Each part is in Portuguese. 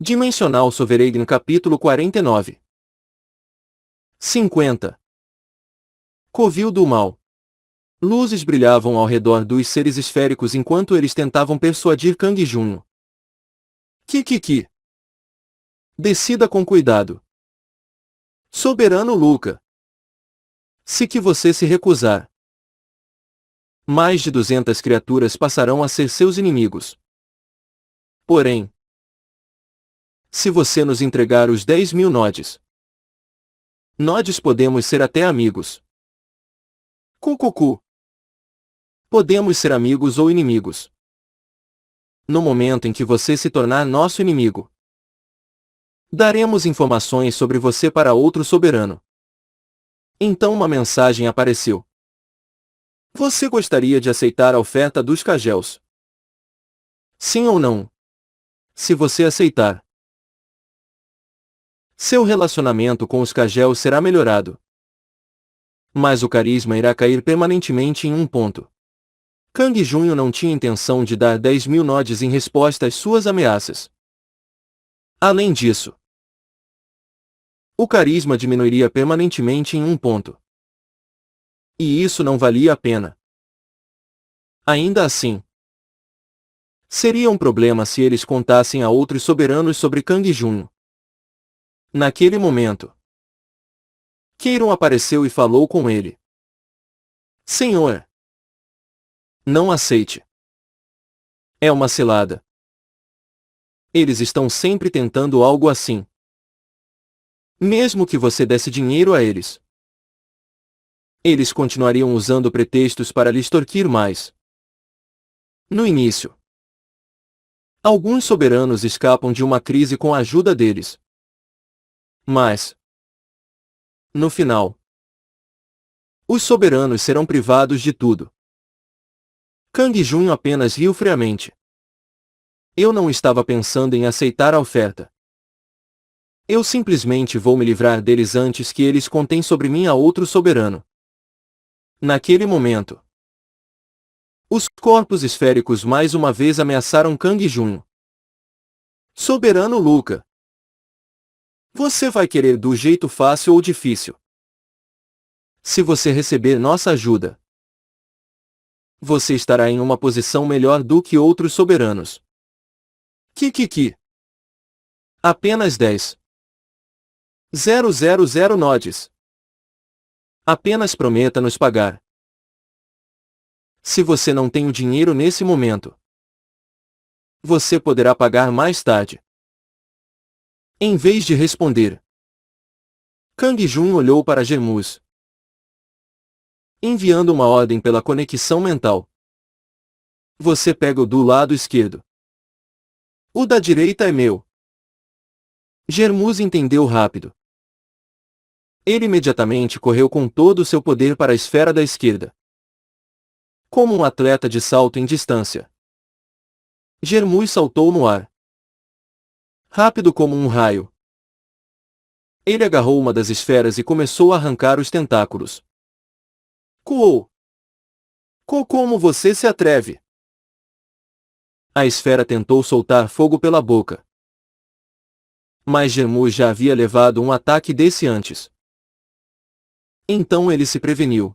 Dimensional Sovereign capítulo 49. 50. Covil do Mal. Luzes brilhavam ao redor dos seres esféricos enquanto eles tentavam persuadir Kang Junho. Kikiki. Decida com cuidado. Soberano Luca. Se que você se recusar, mais de 200 criaturas passarão a ser seus inimigos. Porém, se você nos entregar os 10.000 nodes, nodes podemos ser até amigos. Cucucu. Podemos ser amigos ou inimigos. No momento em que você se tornar nosso inimigo, daremos informações sobre você para outro soberano. Então uma mensagem apareceu. Você gostaria de aceitar a oferta dos Kagels? Sim ou não? Se você aceitar, seu relacionamento com os Kagels será melhorado. Mas o carisma irá cair permanentemente em um ponto. Kang Junho não tinha intenção de dar 10.000 nodes em resposta às suas ameaças. Além disso, o carisma diminuiria permanentemente em um ponto. E isso não valia a pena. Ainda assim, seria um problema se eles contassem a outros soberanos sobre Kang Junho. Naquele momento, Keiron apareceu e falou com ele. Senhor, não aceite. É uma cilada. Eles estão sempre tentando algo assim. Mesmo que você desse dinheiro a eles, eles continuariam usando pretextos para lhe extorquir mais. No início, alguns soberanos escapam de uma crise com a ajuda deles. Mas, no final, os soberanos serão privados de tudo. Kang Junho apenas riu friamente. Eu não estava pensando em aceitar a oferta. Eu simplesmente vou me livrar deles antes que eles contem sobre mim a outro soberano. Naquele momento, os corpos esféricos mais uma vez ameaçaram Kang Junho. Soberano Luca. Você vai querer do jeito fácil ou difícil? Se você receber nossa ajuda, você estará em uma posição melhor do que outros soberanos. Kikiki. Apenas 10.000 nodes. Apenas prometa nos pagar. Se você não tem o dinheiro nesse momento, você poderá pagar mais tarde. Em vez de responder, Kang Junho olhou para Gemuz, enviando uma ordem pela conexão mental. Você pega o do lado esquerdo. O da direita é meu. Gemuz entendeu rápido. Ele imediatamente correu com todo o seu poder para a esfera da esquerda. Como um atleta de salto em distância, Gemuz saltou no ar. Rápido como um raio. Ele agarrou uma das esferas e começou a arrancar os tentáculos. Coou! Como você se atreve? A esfera tentou soltar fogo pela boca. Mas Gemuz já havia levado um ataque desse antes. Então ele se preveniu,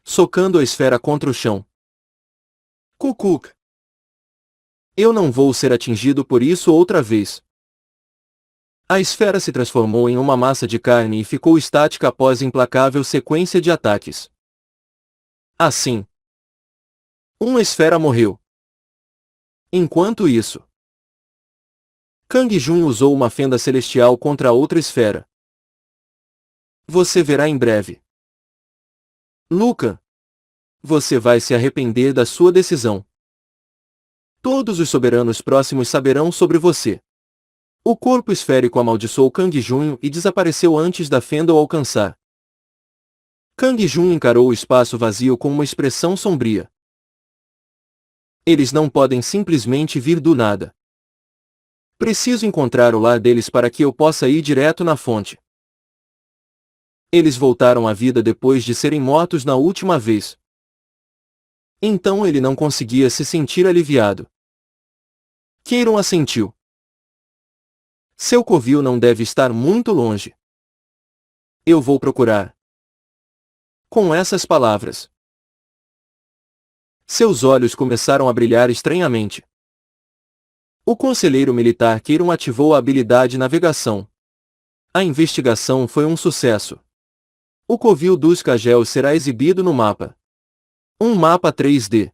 socando a esfera contra o chão. Cucuc! Eu não vou ser atingido por isso outra vez. A esfera se transformou em uma massa de carne e ficou estática após implacável sequência de ataques. Assim, uma esfera morreu. Enquanto isso, Kang Junho usou uma fenda celestial contra a outra esfera. Você verá em breve. Luca, você vai se arrepender da sua decisão. Todos os soberanos próximos saberão sobre você. O corpo esférico amaldiçoou Kang Junho e desapareceu antes da fenda o alcançar. Kang Junho encarou o espaço vazio com uma expressão sombria. Eles não podem simplesmente vir do nada. Preciso encontrar o lar deles para que eu possa ir direto na fonte. Eles voltaram à vida depois de serem mortos na última vez. Então ele não conseguia se sentir aliviado. Keiron assentiu. Seu covil não deve estar muito longe. Eu vou procurar. Com essas palavras, seus olhos começaram a brilhar estranhamente. O conselheiro militar Kiron ativou a habilidade navegação. A investigação foi um sucesso. O covil dos Kagel será exibido no mapa. Um mapa 3D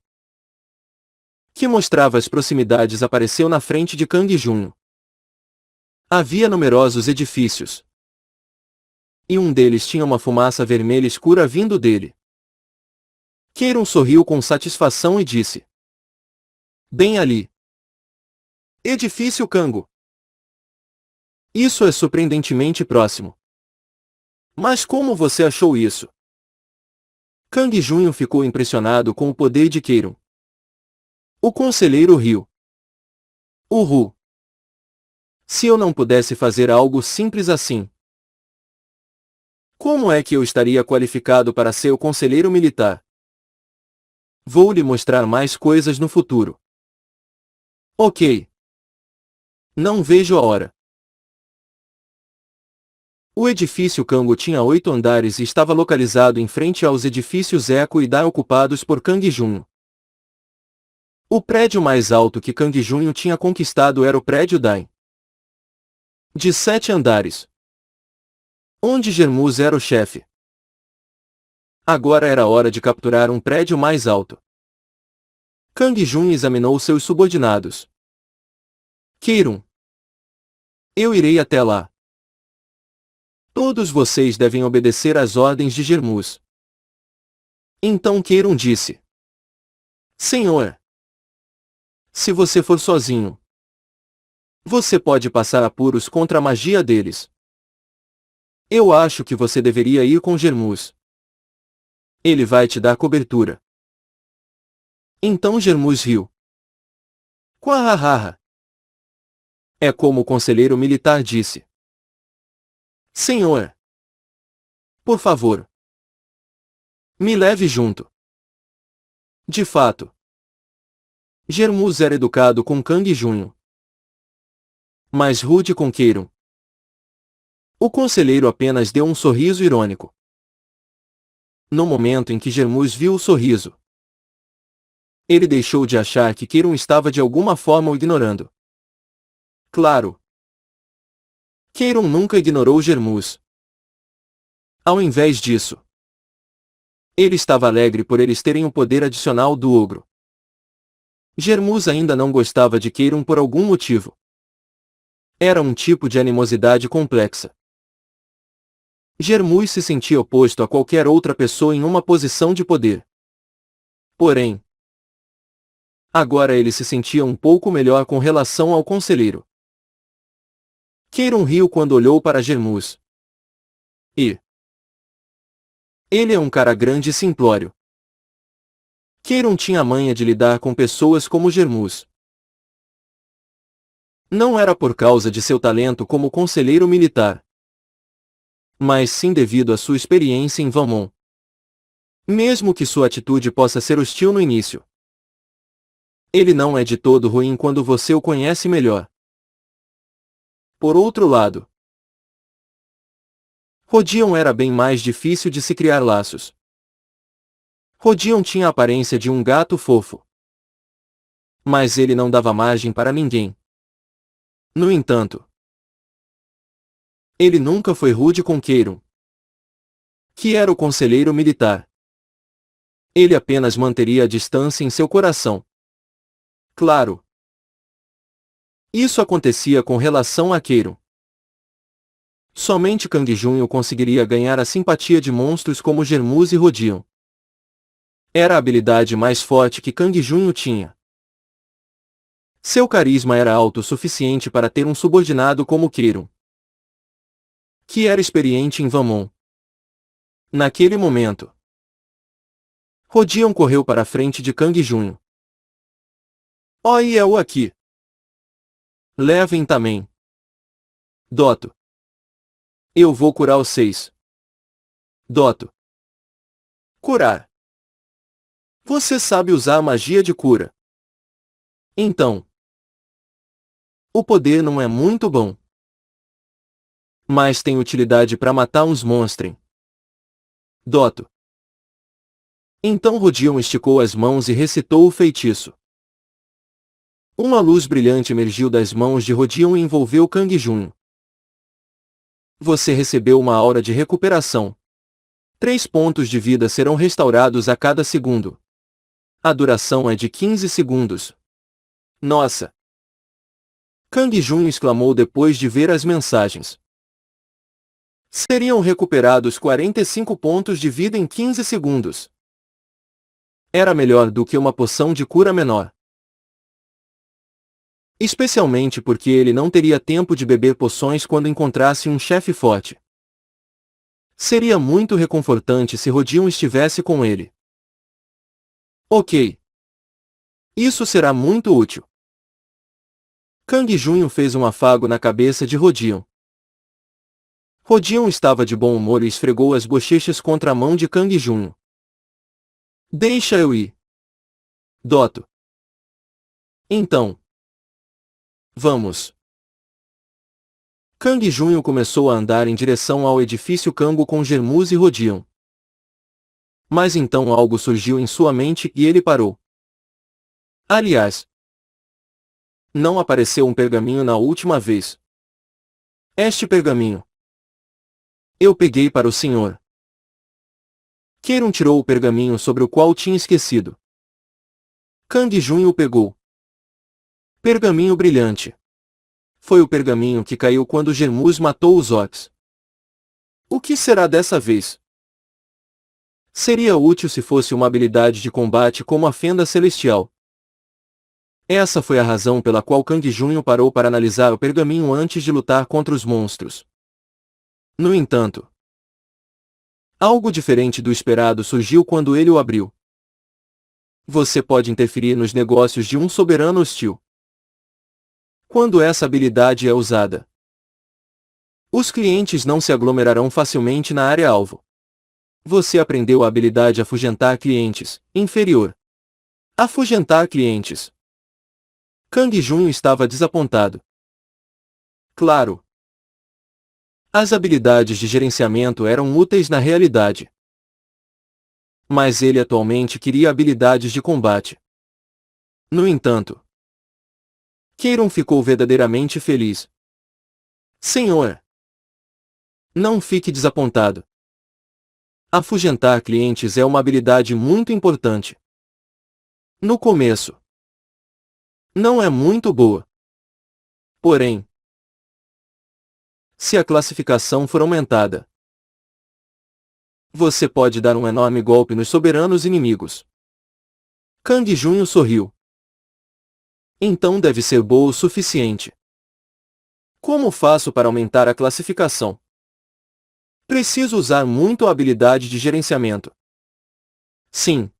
que mostrava as proximidades apareceu na frente de Kang Junho. Havia numerosos edifícios. E um deles tinha uma fumaça vermelha escura vindo dele. Kiron sorriu com satisfação e disse: Bem ali. Edifício Kango. Isso é surpreendentemente próximo. Mas como você achou isso? Kang Junho ficou impressionado com o poder de Kiron. O conselheiro riu. Uhul. Se eu não pudesse fazer algo simples assim, como é que eu estaria qualificado para ser o conselheiro militar? Vou lhe mostrar mais coisas no futuro. Ok. Não vejo a hora. O edifício Kango tinha 8 andares e estava localizado em frente aos edifícios Echo e Dai ocupados por Kang Junho. O prédio mais alto que Kang Junho tinha conquistado era o prédio Dai, de 7 andares, onde Germus era o chefe. Agora era hora de capturar um prédio mais alto. Kang Junho examinou seus subordinados. Kiron, eu irei até lá. Todos vocês devem obedecer às ordens de Germus. Então Kiron disse: Senhor, se você for sozinho, você pode passar apuros contra a magia deles. Eu acho que você deveria ir com Germus. Ele vai te dar cobertura. Então Germus riu. Quahahaha. É como o conselheiro militar disse. Senhor, por favor, me leve junto. De fato, Germus era educado com Kang Junho, mas rude com Kiron. O conselheiro apenas deu um sorriso irônico. No momento em que Germus viu o sorriso, ele deixou de achar que Kiron estava de alguma forma o ignorando. Claro, Kiron nunca ignorou Germus. Ao invés disso, ele estava alegre por eles terem o poder adicional do ogro. Germus ainda não gostava de Kiron por algum motivo. Era um tipo de animosidade complexa. Germus se sentia oposto a qualquer outra pessoa em uma posição de poder. Porém, agora ele se sentia um pouco melhor com relação ao conselheiro. Kiron riu quando olhou para Germus. E ele é um cara grande e simplório. Kiron tinha a manha de lidar com pessoas como Germus. Não era por causa de seu talento como conselheiro militar, mas sim devido à sua experiência em Valmont. Mesmo que sua atitude possa ser hostil no início, ele não é de todo ruim quando você o conhece melhor. Por outro lado, Rodion era bem mais difícil de se criar laços. Rodion tinha a aparência de um gato fofo, mas ele não dava margem para ninguém. No entanto, ele nunca foi rude com Kiron, que era o conselheiro militar. Ele apenas manteria a distância em seu coração. Claro, isso acontecia com relação a Kiron. Somente Kang Junho conseguiria ganhar a simpatia de monstros como Germus e Rodion. Era a habilidade mais forte que Kang Junho tinha. Seu carisma era alto o suficiente para ter um subordinado como Kiron, que era experiente em Valmont. Naquele momento, Rodion correu para a frente de Kang Junho. Oi, eu aqui. Levem também. Doto. Eu vou curar os 6. Doto. Curar. Você sabe usar a magia de cura. Então, o poder não é muito bom. Mas tem utilidade para matar uns monstros. Doto. Então Rodion esticou as mãos e recitou o feitiço. Uma luz brilhante emergiu das mãos de Rodion e envolveu Kang Junho. Você recebeu uma aura de recuperação. 3 pontos de vida serão restaurados a cada segundo. A duração é de 15 segundos. Nossa! Kang Junho exclamou depois de ver as mensagens. Seriam recuperados 45 pontos de vida em 15 segundos. Era melhor do que uma poção de cura menor. Especialmente porque ele não teria tempo de beber poções quando encontrasse um chefe forte. Seria muito reconfortante se Rodion estivesse com ele. Ok. Isso será muito útil. Kang Junho fez um afago na cabeça de Rodion. Rodion estava de bom humor e esfregou as bochechas contra a mão de Kang Junho. Deixa eu ir. Doto. Então. Vamos. Kang Junho começou a andar em direção ao edifício Kango com Germus e Rodion. Mas então algo surgiu em sua mente e ele parou. Aliás, não apareceu um pergaminho na última vez. Este pergaminho. Eu peguei para o senhor. Keiron tirou o pergaminho sobre o qual tinha esquecido. Kang Junho o pegou. Pergaminho brilhante. Foi o pergaminho que caiu quando Germus matou os orcs. O que será dessa vez? Seria útil se fosse uma habilidade de combate como a Fenda Celestial. Essa foi a razão pela qual Kang Junho parou para analisar o pergaminho antes de lutar contra os monstros. No entanto, algo diferente do esperado surgiu quando ele o abriu. Você pode interferir nos negócios de um soberano hostil. Quando essa habilidade é usada, os clientes não se aglomerarão facilmente na área-alvo. Você aprendeu a habilidade Afugentar Clientes, inferior. Afugentar Clientes. Kang Junho estava desapontado. Claro. As habilidades de gerenciamento eram úteis na realidade. Mas ele atualmente queria habilidades de combate. No entanto, Keiron ficou verdadeiramente feliz. Senhor! Não fique desapontado. Afugentar clientes é uma habilidade muito importante. No começo, não é muito boa. Porém, se a classificação for aumentada, você pode dar um enorme golpe nos soberanos inimigos. Kang Junho sorriu. Então deve ser boa o suficiente. Como faço para aumentar a classificação? Preciso usar muito a habilidade de gerenciamento. Sim.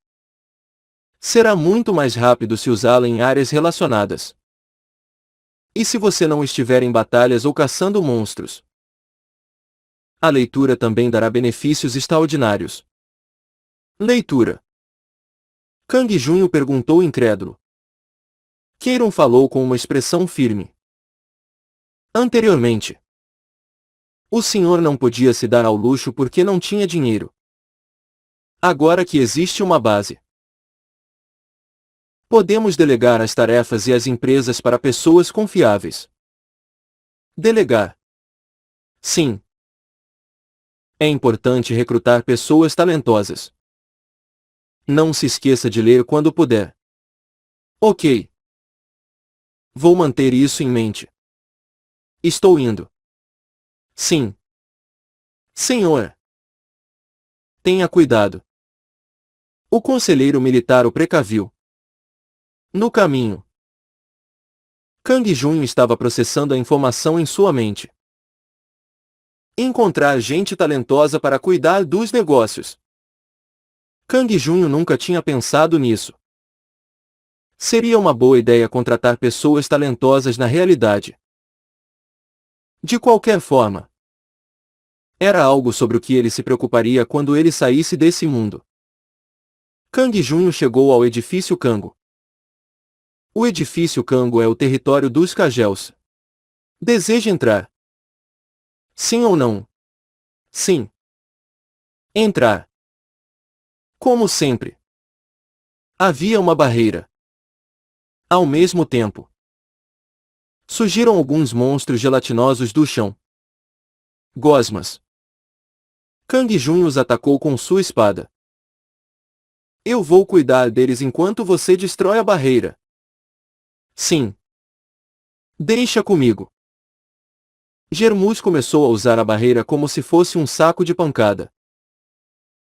Será muito mais rápido se usá-la em áreas relacionadas. E se você não estiver em batalhas ou caçando monstros? A leitura também dará benefícios extraordinários. Leitura. Kang Junho perguntou incrédulo. Keiron falou com uma expressão firme. Anteriormente, o senhor não podia se dar ao luxo porque não tinha dinheiro. Agora que existe uma base, podemos delegar as tarefas e as empresas para pessoas confiáveis. Delegar. Sim. É importante recrutar pessoas talentosas. Não se esqueça de ler quando puder. Ok. Vou manter isso em mente. Estou indo. Sim. Senhor. Tenha cuidado. O conselheiro militar o precaviu. No caminho, Kang Junho estava processando a informação em sua mente. Encontrar gente talentosa para cuidar dos negócios. Kang Junho nunca tinha pensado nisso. Seria uma boa ideia contratar pessoas talentosas na realidade. De qualquer forma, era algo sobre o que ele se preocuparia quando ele saísse desse mundo. Kang Junho chegou ao edifício Kango. O edifício Kango é o território dos Kagels. Deseja entrar? Sim ou não? Sim. Entrar. Como sempre. Havia uma barreira. Ao mesmo tempo, surgiram alguns monstros gelatinosos do chão. Gosmas. Kang Jun os atacou com sua espada. Eu vou cuidar deles enquanto você destrói a barreira. Sim. Deixa comigo. Germus começou a usar a barreira como se fosse um saco de pancada.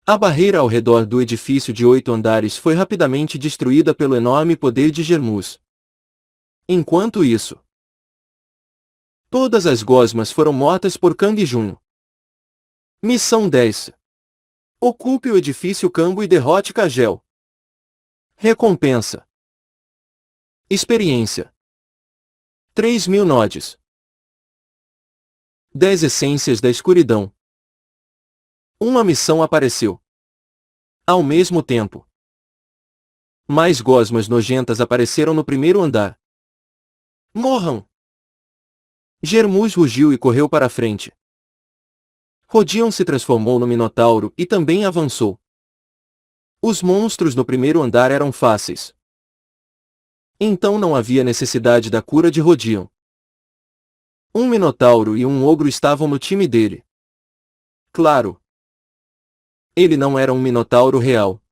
A barreira ao redor do edifício de 8 andares foi rapidamente destruída pelo enorme poder de Germus. Enquanto isso, todas as gosmas foram mortas por Kang Jun. Missão 10. Ocupe o edifício Cambo e derrote Kagel. Recompensa. Experiência. 3.000 nodes. 10 essências da escuridão. Uma missão apareceu. Ao mesmo tempo, mais gosmas nojentas apareceram no primeiro andar. Morram! Germus rugiu e correu para a frente. Rodion se transformou no Minotauro e também avançou. Os monstros no primeiro andar eram fáceis. Então não havia necessidade da cura de Rodion. Um Minotauro e um Ogro estavam no time dele. Claro. Ele não era um Minotauro real.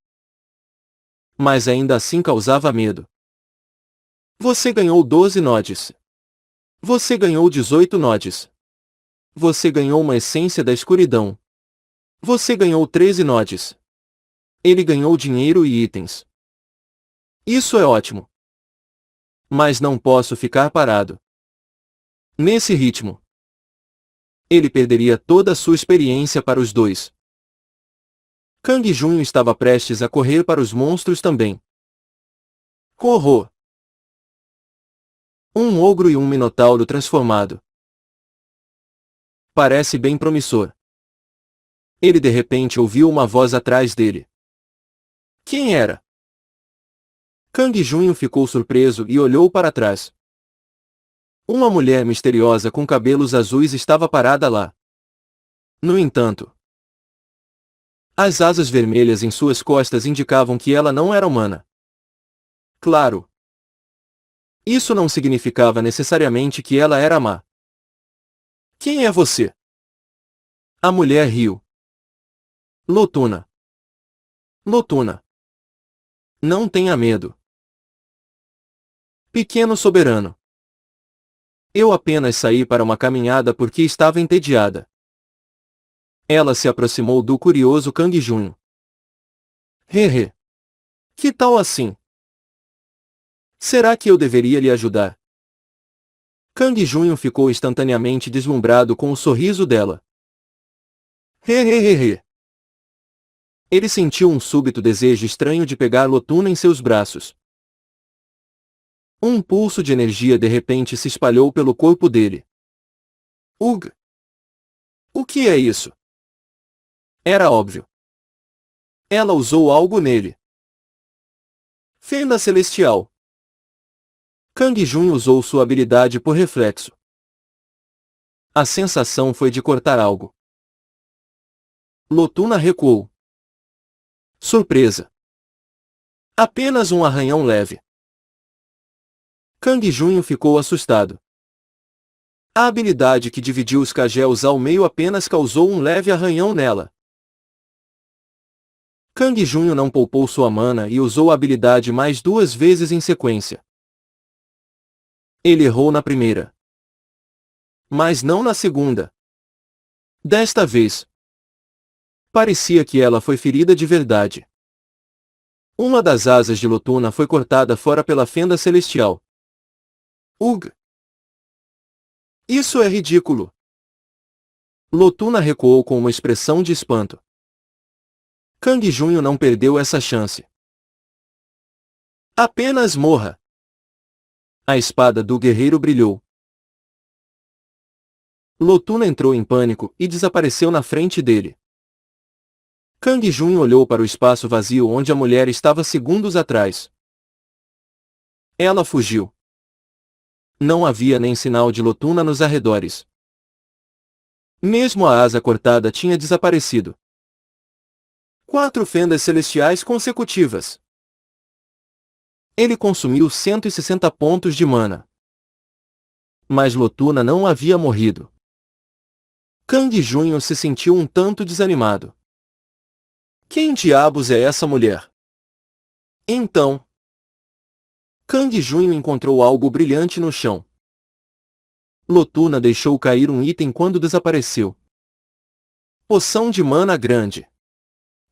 Mas ainda assim causava medo. Você ganhou 12 nodes. Você ganhou 18 nodes. Você ganhou uma essência da escuridão. Você ganhou 13 nodes. Ele ganhou dinheiro e itens. Isso é ótimo. Mas não posso ficar parado. Nesse ritmo, ele perderia toda a sua experiência para os dois. Kang Jun estava prestes a correr para os monstros também. Corro! Um ogro e um minotauro transformado. Parece bem promissor. Ele de repente ouviu uma voz atrás dele. Quem era? Kang Jun ficou surpreso e olhou para trás. Uma mulher misteriosa com cabelos azuis estava parada lá. No entanto, as asas vermelhas em suas costas indicavam que ela não era humana. Claro. Isso não significava necessariamente que ela era má. Quem é você? A mulher riu. Lotuna. Lotuna. Não tenha medo. Pequeno soberano. Eu apenas saí para uma caminhada porque estava entediada. Ela se aproximou do curioso Kang Jun. Hehe. Que tal assim? Será que eu deveria lhe ajudar? Kang Jun ficou instantaneamente deslumbrado com o sorriso dela. Hehehehe. Ele sentiu um súbito desejo estranho de pegar Lotuna em seus braços. Um pulso de energia de repente se espalhou pelo corpo dele. Ugh! O que é isso? Era óbvio. Ela usou algo nele. Fenda Celestial. Kang Jun usou sua habilidade por reflexo. A sensação foi de cortar algo. Lotuna recuou. Surpresa. Apenas um arranhão leve. Kang Jun ficou assustado. A habilidade que dividiu os Kagels ao meio apenas causou um leve arranhão nela. Kang Jun não poupou sua mana e usou a habilidade mais 2 vezes em sequência. Ele errou na primeira. Mas não na segunda. Desta vez, parecia que ela foi ferida de verdade. Uma das asas de Lotuna foi cortada fora pela fenda celestial. Ugh! Isso é ridículo! Lotuna recuou com uma expressão de espanto. Kang Jun não perdeu essa chance. Apenas morra! A espada do guerreiro brilhou. Lotuna entrou em pânico e desapareceu na frente dele. Kang Jun olhou para o espaço vazio onde a mulher estava segundos atrás. Ela fugiu. Não havia nem sinal de Lotuna nos arredores. Mesmo a asa cortada tinha desaparecido. 4 fendas celestiais consecutivas. Ele consumiu 160 pontos de mana. Mas Lotuna não havia morrido. Kang Junho se sentiu um tanto desanimado. Quem diabos é essa mulher? Então, Kang Junho encontrou algo brilhante no chão. Lotuna deixou cair um item quando desapareceu. Poção de mana grande.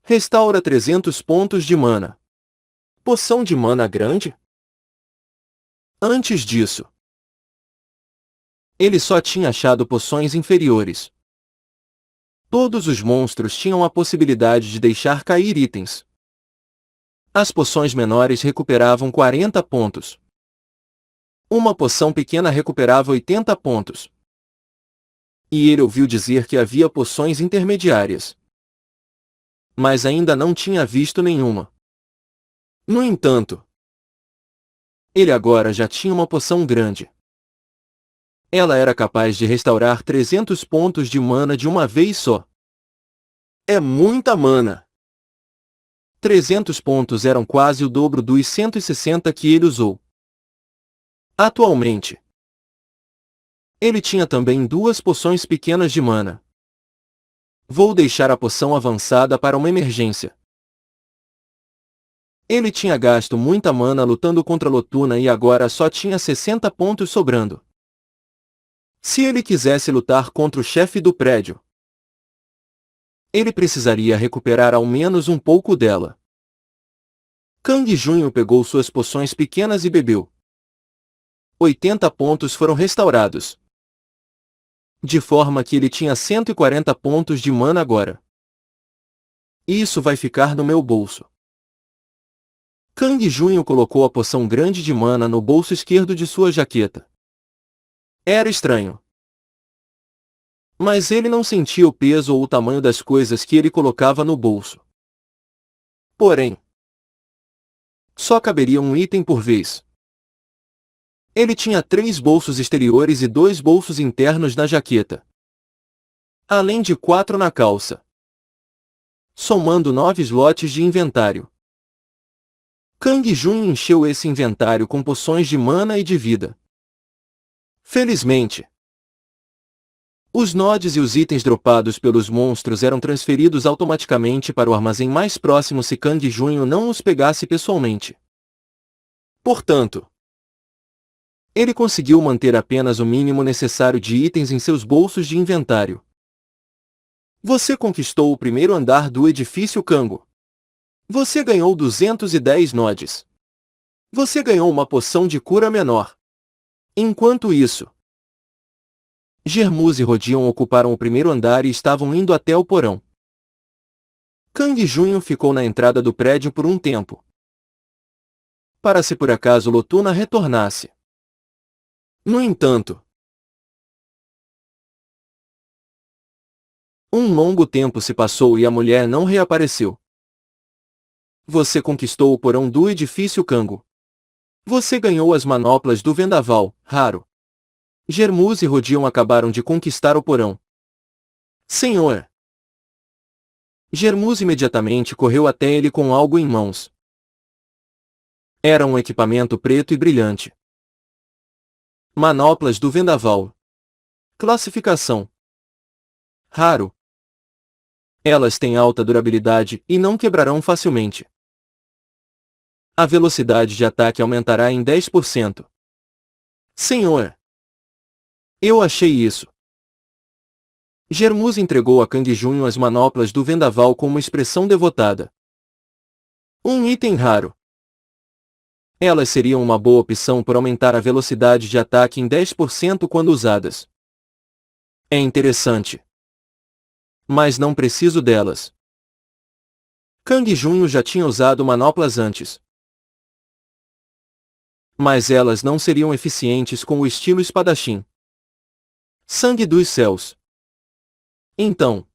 Restaura 300 pontos de mana. Poção de mana grande? Antes disso, ele só tinha achado poções inferiores. Todos os monstros tinham a possibilidade de deixar cair itens. As poções menores recuperavam 40 pontos. Uma poção pequena recuperava 80 pontos. E ele ouviu dizer que havia poções intermediárias. Mas ainda não tinha visto nenhuma. No entanto, ele agora já tinha uma poção grande. Ela era capaz de restaurar 300 pontos de mana de uma vez só. É muita mana! 300 pontos eram quase o dobro dos 160 que ele usou. Atualmente, ele tinha também 2 poções pequenas de mana. Vou deixar a poção avançada para uma emergência. Ele tinha gasto muita mana lutando contra Lotuna e agora só tinha 60 pontos sobrando. Se ele quisesse lutar contra o chefe do prédio, ele precisaria recuperar ao menos um pouco dela. Kang Junho pegou suas poções pequenas e bebeu. 80 pontos foram restaurados. De forma que ele tinha 140 pontos de mana agora. Isso vai ficar no meu bolso. Kang Junho colocou a poção grande de mana no bolso esquerdo de sua jaqueta. Era estranho. Mas ele não sentia o peso ou o tamanho das coisas que ele colocava no bolso. Porém, só caberia um item por vez. Ele tinha 3 bolsos exteriores e 2 bolsos internos na jaqueta. Além de 4 na calça. Somando 9 slots de inventário. Kang Junho encheu esse inventário com poções de mana e de vida. Felizmente, os nodes e os itens dropados pelos monstros eram transferidos automaticamente para o armazém mais próximo se Kang Junho não os pegasse pessoalmente. Portanto, ele conseguiu manter apenas o mínimo necessário de itens em seus bolsos de inventário. Você conquistou o primeiro andar do edifício Kango. Você ganhou 210 nodes. Você ganhou uma poção de cura menor. Enquanto isso, Germus e Rodion ocuparam o primeiro andar e estavam indo até o porão. Kang Junho ficou na entrada do prédio por um tempo. Para se por acaso Lotuna retornasse. No entanto, um longo tempo se passou e a mulher não reapareceu. Você conquistou o porão do edifício Kango. Você ganhou as manoplas do vendaval, raro. Germus e Rodion acabaram de conquistar o porão. Senhor! Germus imediatamente correu até ele com algo em mãos. Era um equipamento preto e brilhante. Manoplas do vendaval. Classificação: raro. Elas têm alta durabilidade e não quebrarão facilmente. A velocidade de ataque aumentará em 10%. Senhor! Eu achei isso. Germus entregou a Kang Junho as manoplas do vendaval com uma expressão devotada. Um item raro. Elas seriam uma boa opção por aumentar a velocidade de ataque em 10% quando usadas. É interessante. Mas não preciso delas. Kang Junho já tinha usado manoplas antes. Mas elas não seriam eficientes com o estilo espadachim. Sangue dos céus. Então,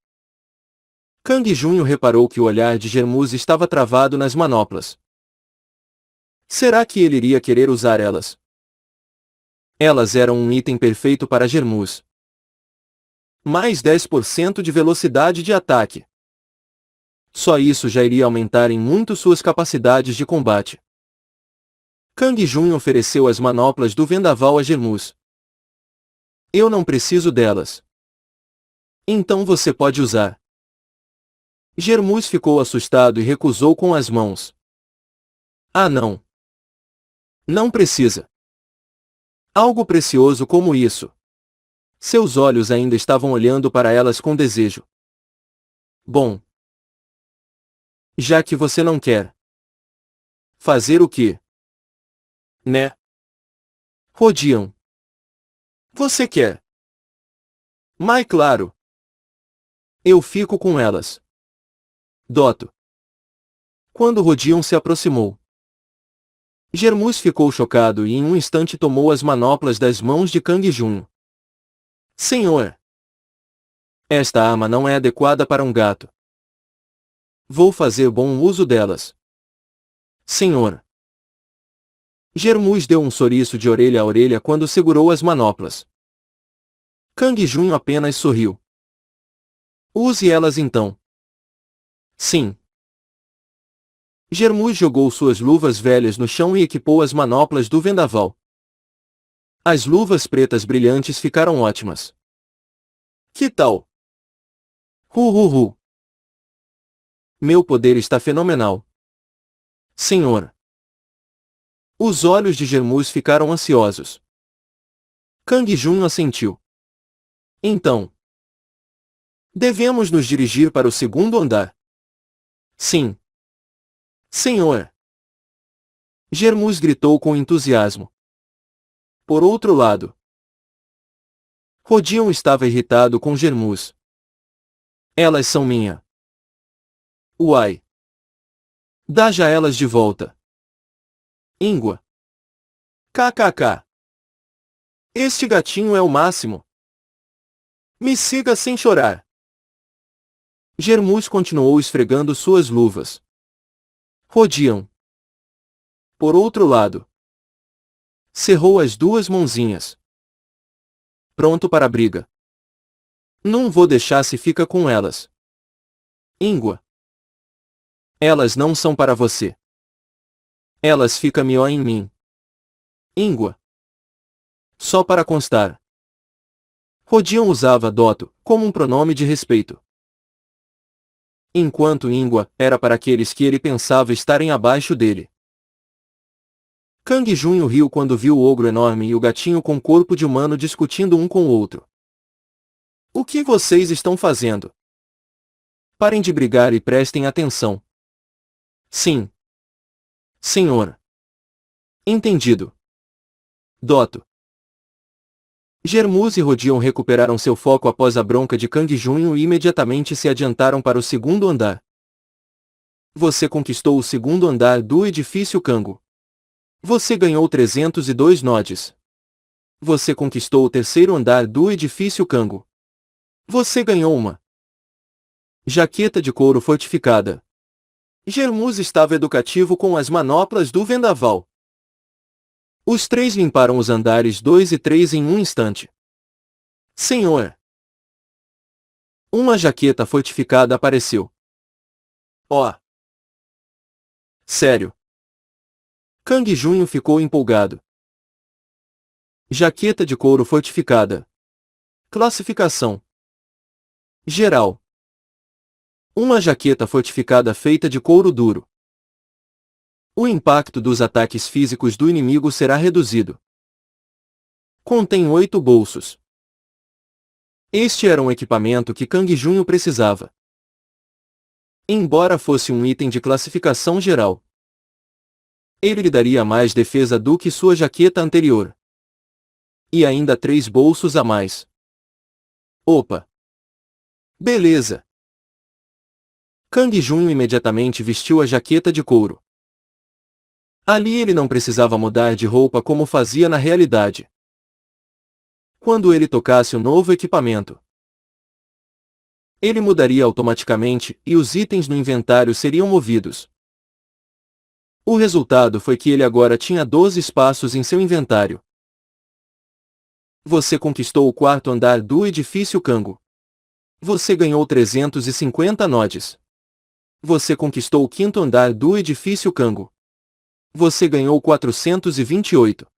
Kang Junho reparou que o olhar de Germus estava travado nas manoplas. Será que ele iria querer usar elas? Elas eram um item perfeito para Germus. Mais 10% de velocidade de ataque. Só isso já iria aumentar em muito suas capacidades de combate. Kang Jun ofereceu as manoplas do vendaval a Germus. Eu não preciso delas. Então você pode usar. Germus ficou assustado e recusou com as mãos. Ah não. Não precisa. Algo precioso como isso. Seus olhos ainda estavam olhando para elas com desejo. Bom. Já que você não quer. Fazer o quê? Né? Rodion. Você quer? Mas claro. Eu fico com elas. Doto. Quando Rodion se aproximou, Germus ficou chocado e em um instante tomou as manoplas das mãos de Kang Jun. Senhor! Esta arma não é adequada para um gato. Vou fazer bom uso delas. Senhor! Germus deu um sorriso de orelha a orelha quando segurou as manoplas. Kang Jun apenas sorriu. Use elas então. Sim. Germus jogou suas luvas velhas no chão e equipou as manoplas do vendaval. As luvas pretas brilhantes ficaram ótimas. Que tal? Hu. Meu poder está fenomenal. Senhor. Os olhos de Germus ficaram ansiosos. Kang Jun assentiu. Então. Devemos nos dirigir para o segundo andar. Sim. Senhor! Germus gritou com entusiasmo. Por outro lado, Rodion estava irritado com Germus. Elas são minha. Uai! Dá já elas de volta. Íngua. KKK. Este gatinho é o máximo. Me siga sem chorar. Germus continuou esfregando suas luvas. Rodion. Por outro lado, cerrou as duas mãozinhas. Pronto para a briga. Não vou deixar se fica com elas. Íngua. Elas não são para você. Elas ficam melhor em mim. Íngua. Só para constar. Rodion usava Doto como um pronome de respeito. Enquanto Íngua era para aqueles que ele pensava estarem abaixo dele. Kang Jun riu quando viu o ogro enorme e o gatinho com corpo de humano discutindo um com o outro. O que vocês estão fazendo? Parem de brigar e prestem atenção. Sim. Senhor. Entendido. Doto. Germus e Rodion recuperaram seu foco após a bronca de Kang Jun e imediatamente se adiantaram para o segundo andar. Você conquistou o segundo andar do edifício Kango. Você ganhou 302 nodes. Você conquistou o terceiro andar do edifício Kango. Você ganhou uma jaqueta de couro fortificada. Germus estava educativo com as manoplas do vendaval. Os três limparam os andares 2 e 3 em um instante. Senhor! Uma jaqueta fortificada apareceu. Oh! Sério! Kang Jun ficou empolgado. Jaqueta de couro fortificada. Classificação geral. Uma jaqueta fortificada feita de couro duro. O impacto dos ataques físicos do inimigo será reduzido. Contém 8 bolsos. Este era um equipamento que Kang Jun precisava. Embora fosse um item de classificação geral, ele lhe daria mais defesa do que sua jaqueta anterior. E ainda 3 bolsos a mais. Opa! Beleza! Kang Jun imediatamente vestiu a jaqueta de couro. Ali ele não precisava mudar de roupa como fazia na realidade. Quando ele tocasse o novo equipamento, ele mudaria automaticamente e os itens no inventário seriam movidos. O resultado foi que ele agora tinha 12 espaços em seu inventário. Você conquistou o quarto andar do edifício Kango. Você ganhou 350 nodes. Você conquistou o quinto andar do edifício Kango. Você ganhou 428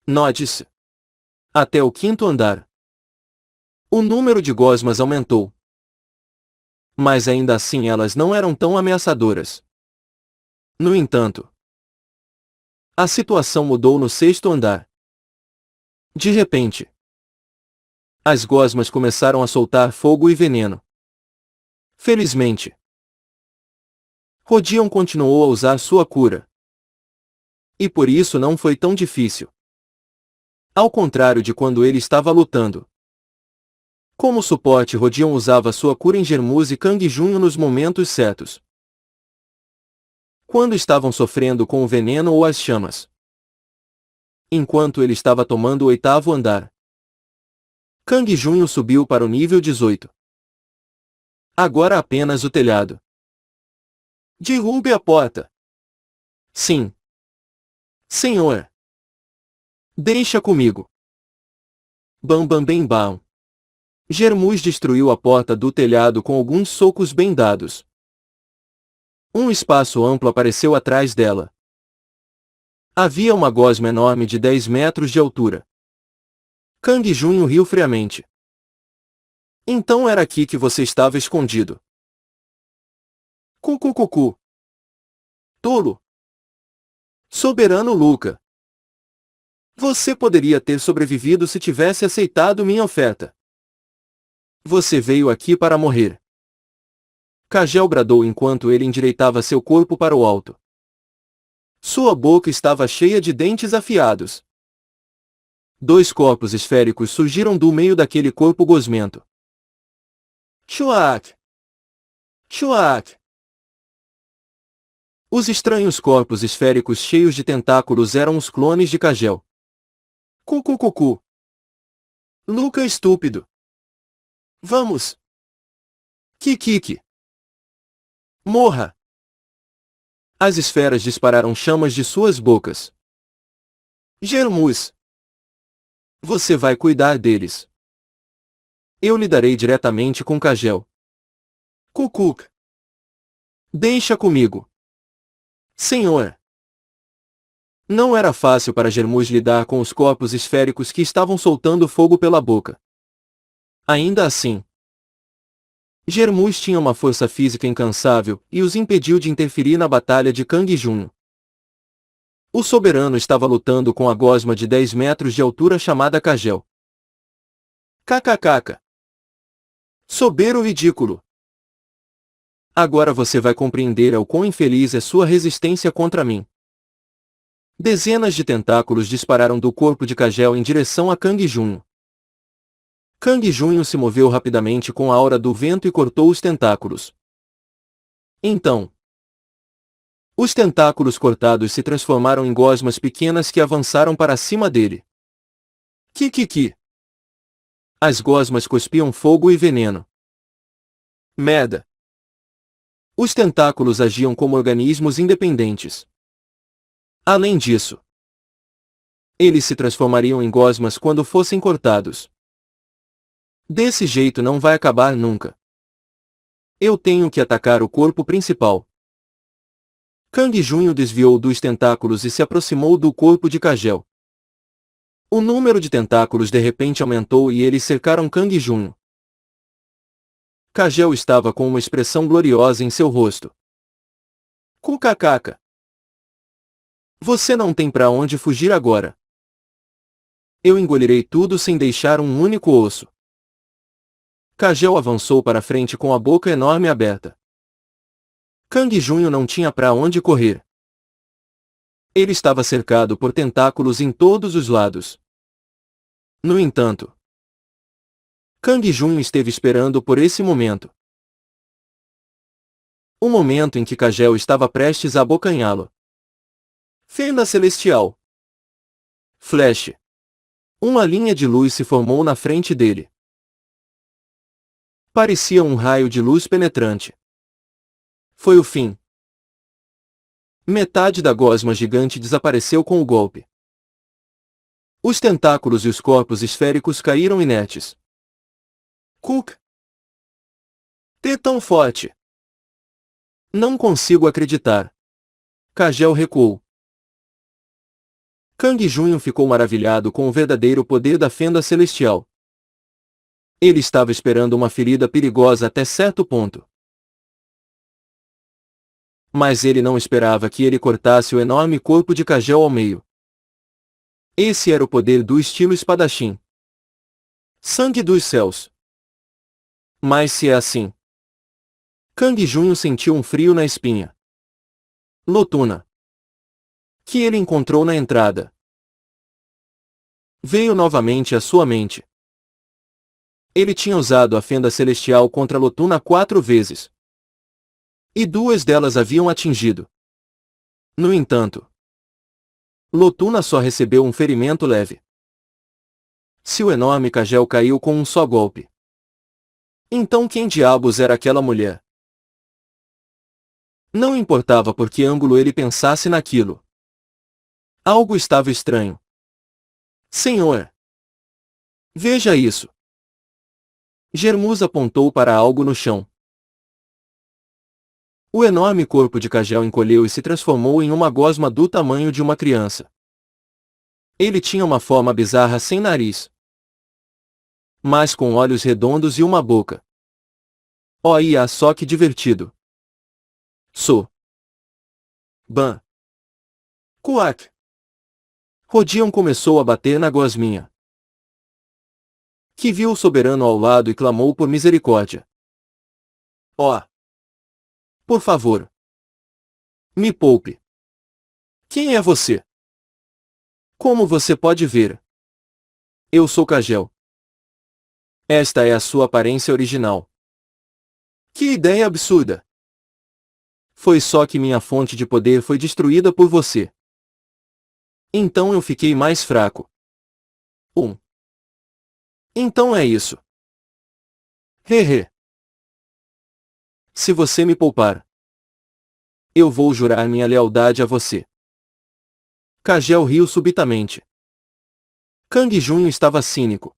nodes. Até o quinto andar. O número de gosmas aumentou. Mas ainda assim elas não eram tão ameaçadoras. No entanto, a situação mudou no sexto andar. De repente, as gosmas começaram a soltar fogo e veneno. Felizmente, Rodion continuou a usar sua cura. E por isso não foi tão difícil. Ao contrário de quando ele estava lutando. Como suporte, Rodion usava sua cura em Germuz e Kang Junho nos momentos certos. Quando estavam sofrendo com o veneno ou as chamas. Enquanto ele estava tomando o oitavo andar. Kang Junho subiu para o nível 18. Agora apenas o telhado. Derrube a porta. Sim. Senhor. Deixa comigo. Bam bam bem bam. Germuz destruiu a porta do telhado com alguns socos bem dados. Um espaço amplo apareceu atrás dela. Havia uma gosma enorme de 10 metros de altura. Kang Junho riu friamente. Então era aqui que você estava escondido. Cucucucu. Tolo. Soberano Luca. Você poderia ter sobrevivido se tivesse aceitado minha oferta. Você veio aqui para morrer. Kagel bradou enquanto ele endireitava seu corpo para o alto. Sua boca estava cheia de dentes afiados. 2 corpos esféricos surgiram do meio daquele corpo gosmento. Chuak! Chuak! Os estranhos corpos esféricos cheios de tentáculos eram os clones de Kagel. Cucucucu! Luca estúpido! Vamos! Kikiki! Morra! As esferas dispararam chamas de suas bocas. Germuz! Você vai cuidar deles. Eu lidarei diretamente com Kagel. Kukuk! Deixa comigo. Senhor! Não era fácil para Germuz lidar com os corpos esféricos que estavam soltando fogo pela boca. Ainda assim, Germuz tinha uma força física incansável e os impediu de interferir na batalha de Kang Junho. O soberano estava lutando com a gosma de 10 metros de altura chamada Kagel. KKKK. Soberano ridículo. Agora você vai compreender o quão infeliz é sua resistência contra mim. Dezenas de tentáculos dispararam do corpo de Kagel em direção a Kang Junho. Kang Junho se moveu rapidamente com a aura do vento e cortou os tentáculos. Então, os tentáculos cortados se transformaram em gosmas pequenas que avançaram para cima dele. Kikiki! As gosmas cuspiam fogo e veneno. Merda! Os tentáculos agiam como organismos independentes. Além disso, eles se transformariam em gosmas quando fossem cortados. Desse jeito não vai acabar nunca. Eu tenho que atacar o corpo principal. Kang Junho desviou dos tentáculos e se aproximou do corpo de Kagel. O número de tentáculos de repente aumentou e eles cercaram Kang Junho. Kagel estava com uma expressão gloriosa em seu rosto. Kukakaka. Você não tem pra onde fugir agora. Eu engolirei tudo sem deixar um único osso. Kagel avançou para frente com a boca enorme aberta. Kang Junho não tinha pra onde correr. Ele estava cercado por tentáculos em todos os lados. No entanto, Kang Junho esteve esperando por esse momento. O momento em que Kagel estava prestes a abocanhá-lo. Fenda celestial. Flash. Uma linha de luz se formou na frente dele. Parecia um raio de luz penetrante. Foi o fim. Metade da gosma gigante desapareceu com o golpe. Os tentáculos e os corpos esféricos caíram inertes. Cook! Tão forte. Não consigo acreditar. Kagel recuou. Kang Junho ficou maravilhado com o verdadeiro poder da fenda celestial. Ele estava esperando uma ferida perigosa até certo ponto. Mas ele não esperava que ele cortasse o enorme corpo de Kagel ao meio. Esse era o poder do estilo espadachim. Sangue dos céus. Mas se é assim... Kang Junho sentiu um frio na espinha. Lotuna. Que ele encontrou na entrada. Veio novamente à sua mente. Ele tinha usado a fenda celestial contra Lotuna 4 vezes. E 2 delas haviam atingido. No entanto, Lotuna só recebeu um ferimento leve. Se o enorme Kagel caiu com um só golpe. Então quem diabos era aquela mulher? Não importava por que ângulo ele pensasse naquilo. Algo estava estranho. Senhor! Veja isso! Germuz apontou para algo no chão. O enorme corpo de Kagel encolheu e se transformou em uma gosma do tamanho de uma criança. Ele tinha uma forma bizarra sem nariz, mas com olhos redondos e uma boca. Olha só que divertido! Ban. Kuak. Rodion começou a bater na gosminha. Que viu o soberano ao lado e clamou por misericórdia. Por favor. Me poupe. Quem é você? Como você pode ver? Eu sou Kagel. Esta é a sua aparência original. Que ideia absurda! Foi só que minha fonte de poder foi destruída por você. Então eu fiquei mais fraco. Então é isso. Hehe. Se você me poupar, eu vou jurar minha lealdade a você. Kagel riu subitamente. Kang Junho estava cínico.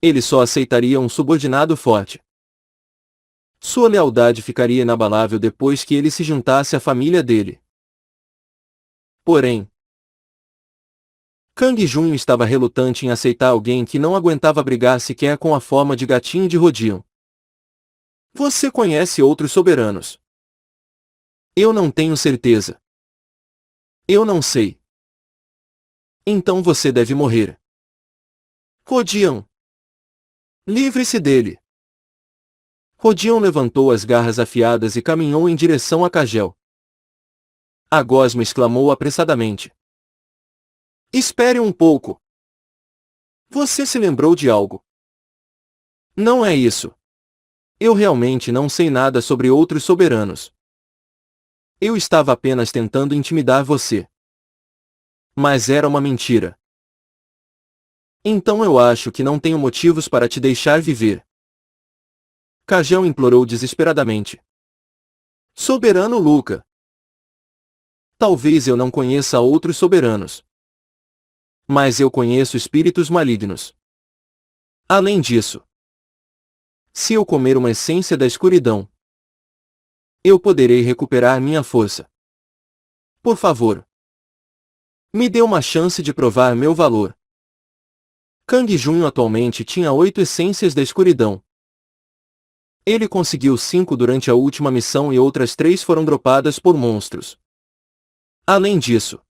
Ele só aceitaria um subordinado forte. Sua lealdade ficaria inabalável depois que ele se juntasse à família dele. Porém, Kang Junho estava relutante em aceitar alguém que não aguentava brigar sequer com a forma de gatinho de Rodion. Você conhece outros soberanos? Eu não tenho certeza. Eu não sei. Então você deve morrer. Rodion. Livre-se dele. Rodion levantou as garras afiadas e caminhou em direção a Kagel. A gosma exclamou apressadamente. Espere um pouco. Você se lembrou de algo. Não é isso. Eu realmente não sei nada sobre outros soberanos. Eu estava apenas tentando intimidar você. Mas era uma mentira. Então eu acho que não tenho motivos para te deixar viver. Kagel implorou desesperadamente. Soberano Luca. Talvez eu não conheça outros soberanos. Mas eu conheço espíritos malignos. Além disso, se eu comer uma essência da escuridão, eu poderei recuperar minha força. Por favor, me dê uma chance de provar meu valor. Kang Junho atualmente tinha 8 essências da escuridão. Ele conseguiu 5 durante a última missão e outras 3 foram dropadas por monstros. Além disso,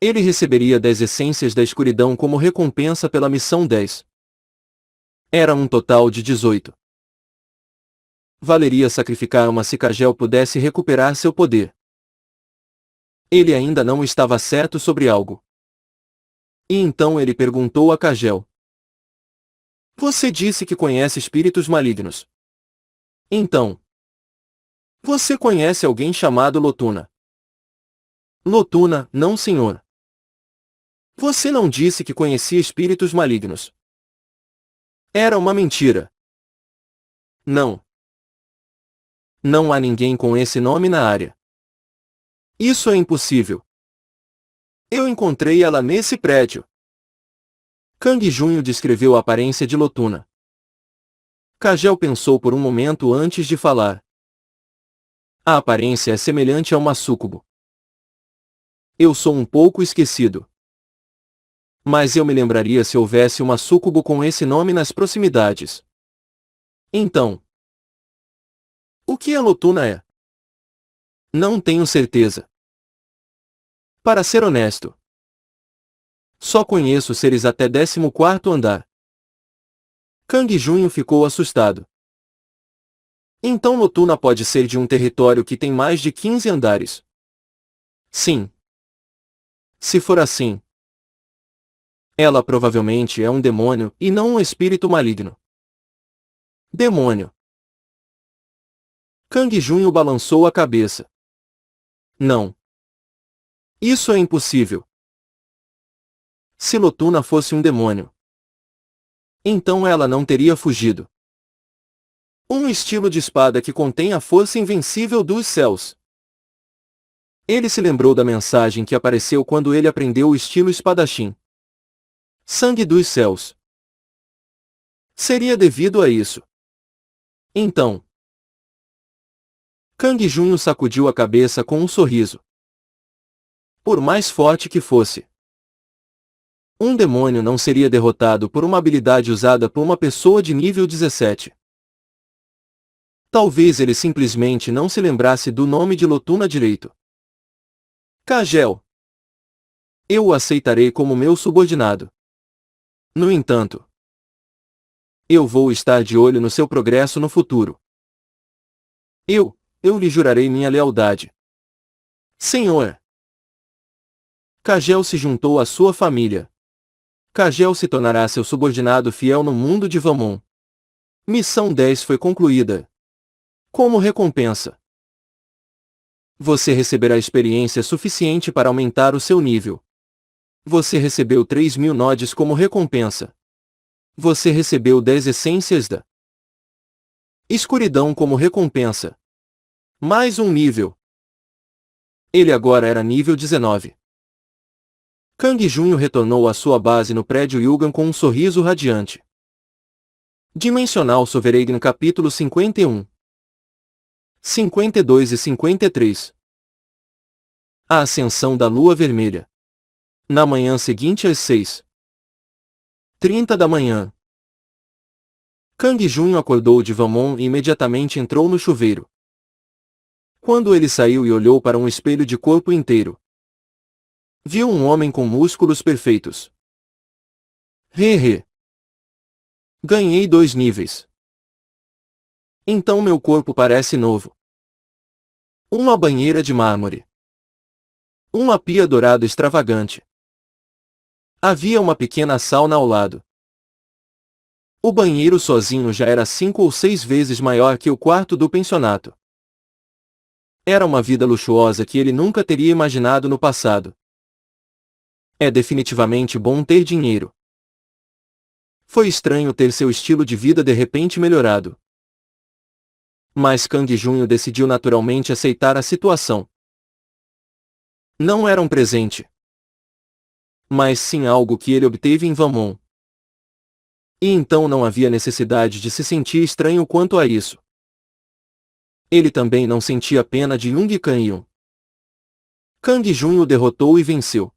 ele receberia 10 essências da escuridão como recompensa pela missão 10. Era um total de 18. Valeria sacrificar uma se Kagel pudesse recuperar seu poder. Ele ainda não estava certo sobre algo. E então ele perguntou a Kagel. Você disse que conhece espíritos malignos. Então, você conhece alguém chamado Lotuna? Lotuna, não senhor. Você não disse que conhecia espíritos malignos. Era uma mentira. Não. Não há ninguém com esse nome na área. Isso é impossível. Eu encontrei ela nesse prédio. Kang Junho descreveu a aparência de Lotuna. Kagel pensou por um momento antes de falar. A aparência é semelhante a uma súcubo. Eu sou um pouco esquecido. Mas eu me lembraria se houvesse uma súcubo com esse nome nas proximidades. Então, o que a Lotuna é? Não tenho certeza. Para ser honesto, só conheço seres até 14º andar. Kang Junho ficou assustado. Então Lotuna pode ser de um território que tem mais de 15 andares. Sim. Se for assim, ela provavelmente é um demônio e não um espírito maligno. Demônio. Kang Junho balançou a cabeça. Não. Isso é impossível. Se Lotuna fosse um demônio, então ela não teria fugido. Um estilo de espada que contém a força invencível dos céus. Ele se lembrou da mensagem que apareceu quando ele aprendeu o estilo espadachim. Sangue dos céus. Seria devido a isso. Então, Kang Junho sacudiu a cabeça com um sorriso. Por mais forte que fosse, um demônio não seria derrotado por uma habilidade usada por uma pessoa de nível 17. Talvez ele simplesmente não se lembrasse do nome de Lotuna direito. Kagel. Eu o aceitarei como meu subordinado. No entanto, eu vou estar de olho no seu progresso no futuro. Eu lhe jurarei minha lealdade. Senhor. Kagel se juntou à sua família. Kagel se tornará seu subordinado fiel no mundo de Vamon. Missão 10 foi concluída. Como recompensa, você receberá experiência suficiente para aumentar o seu nível. Você recebeu 3.000 nodes como recompensa. Você recebeu 10 essências da escuridão como recompensa. Mais um nível. Ele agora era nível 19. Kang Junho retornou à sua base no prédio Yugan com um sorriso radiante. Dimensional Sovereign capítulo 51. 52 e 53. A ascensão da lua vermelha. Na manhã seguinte às 6h30 da manhã. Kang Junho acordou de Vamon e imediatamente entrou no chuveiro. Quando ele saiu e olhou para um espelho de corpo inteiro, viu um homem com músculos perfeitos. Hehe. Ganhei 2 níveis. Então meu corpo parece novo. Uma banheira de mármore. Uma pia dourada extravagante. Havia uma pequena sauna ao lado. O banheiro sozinho já era 5 ou 6 vezes maior que o quarto do pensionato. Era uma vida luxuosa que ele nunca teria imaginado no passado. É definitivamente bom ter dinheiro. Foi estranho ter seu estilo de vida de repente melhorado. Mas Kang Junho decidiu naturalmente aceitar a situação. Não era um presente, mas sim algo que ele obteve em Vamon. E então não havia necessidade de se sentir estranho quanto a isso. Ele também não sentia pena de Jung Kang-yun. Kang Junho o derrotou e venceu.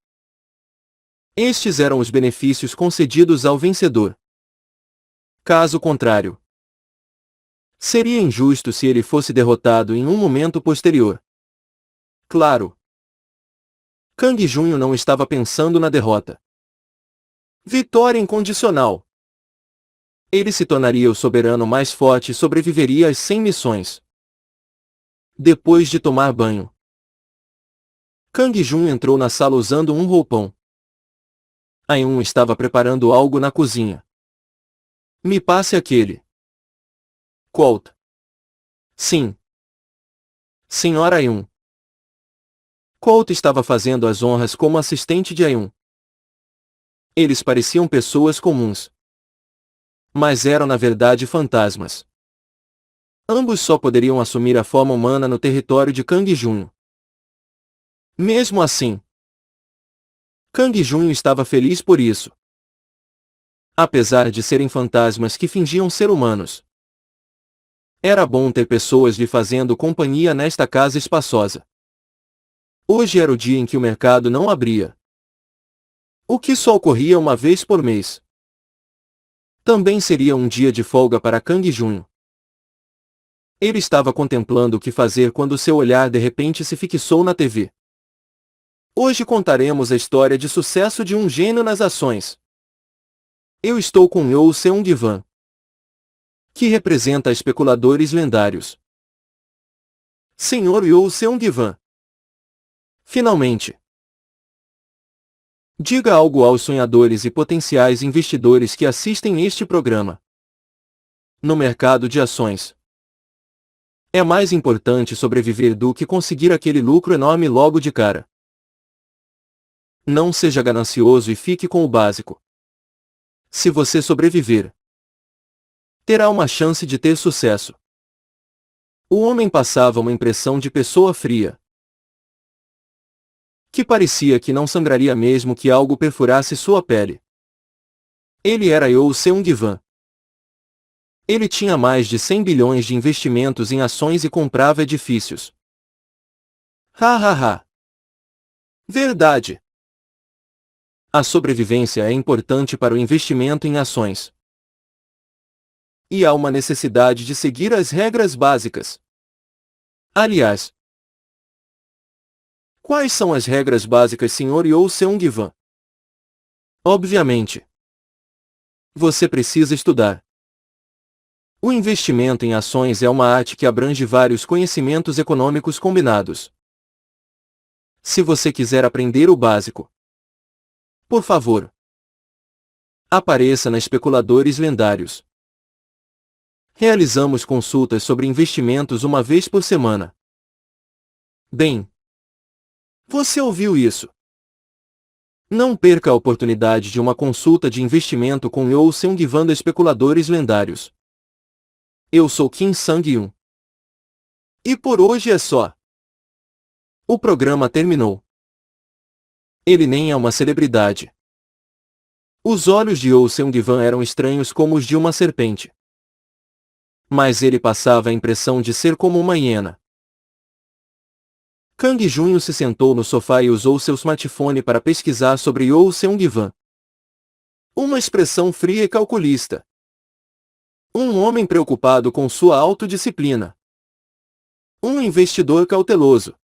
Estes eram os benefícios concedidos ao vencedor. Caso contrário, seria injusto se ele fosse derrotado em um momento posterior. Claro. Kang Junho não estava pensando na derrota. Vitória incondicional. Ele se tornaria o soberano mais forte e sobreviveria às 100 missões. Depois de tomar banho, Kang Junho entrou na sala usando um roupão. Ayun estava preparando algo na cozinha. Me passe aquele. Colt. Sim. Senhora Ayun. Colt estava fazendo as honras como assistente de Ayun. Eles pareciam pessoas comuns, mas eram na verdade fantasmas. Ambos só poderiam assumir a forma humana no território de Kang Junho. Mesmo assim, Kang Junho estava feliz por isso. Apesar de serem fantasmas que fingiam ser humanos, Era bom ter pessoas lhe fazendo companhia nesta casa espaçosa. Hoje era o dia em que o mercado não abria, o que só ocorria uma vez por mês. Também seria um dia de folga para Kang Junho. Ele estava contemplando o que fazer quando seu olhar de repente se fixou na TV. Hoje contaremos a história de sucesso de um gênio nas ações. Eu estou com Yeo Seung-wan, que representa especuladores lendários. Senhor Yeo Seung-wan. Finalmente. Diga algo aos sonhadores e potenciais investidores que assistem este programa. No mercado de ações, é mais importante sobreviver do que conseguir aquele lucro enorme logo de cara. Não seja ganancioso e fique com o básico. Se você sobreviver, terá uma chance de ter sucesso. O homem passava uma impressão de pessoa fria, que parecia que não sangraria mesmo que algo perfurasse sua pele. Ele era Yeo Seung-wan. Ele tinha mais de 100 bilhões de investimentos em ações e comprava edifícios. Ha ha ha. Verdade. A sobrevivência é importante para o investimento em ações. E há uma necessidade de seguir as regras básicas. Aliás, quais são as regras básicas, Sr. Yeo Seung-wan? Obviamente, você precisa estudar. O investimento em ações é uma arte que abrange vários conhecimentos econômicos combinados. Se você quiser aprender o básico, por favor, apareça na Especuladores Lendários. Realizamos consultas sobre investimentos uma vez por semana. Bem, você ouviu isso? Não perca a oportunidade de uma consulta de investimento com Yeo Seung-wan da Especuladores Lendários. Eu sou Kim Sang-yoon. E por hoje é só. O programa terminou. Ele nem é uma celebridade. Os olhos de Yeo Seung-wan eram estranhos como os de uma serpente. Mas ele passava a impressão de ser como uma hiena. Kang Junho se sentou no sofá e usou seu smartphone para pesquisar sobre Yeo Seung-wan. Uma expressão fria e calculista. Um homem preocupado com sua autodisciplina. Um investidor cauteloso.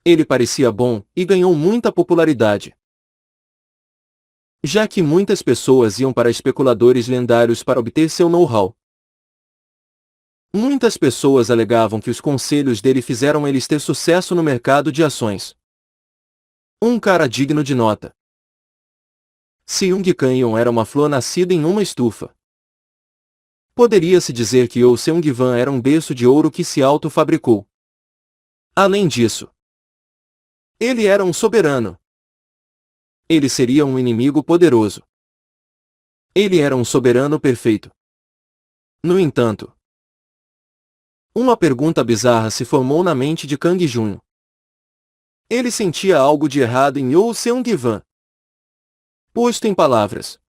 Ele parecia bom e ganhou muita popularidade. Já que muitas pessoas iam para especuladores lendários para obter seu know-how. Muitas pessoas alegavam que os conselhos dele fizeram eles ter sucesso no mercado de ações. Um cara digno de nota. Seung Kang-yeon era uma flor nascida em uma estufa. Poderia-se dizer que Yeo Seung-wan era um berço de ouro que se auto-fabricou. Além disso, ele era um soberano. Ele seria um inimigo poderoso. Ele era um soberano perfeito. No entanto, uma pergunta bizarra se formou na mente de Kang Junho. Ele sentia algo de errado em Yeo Seung-wan. Posto em palavras,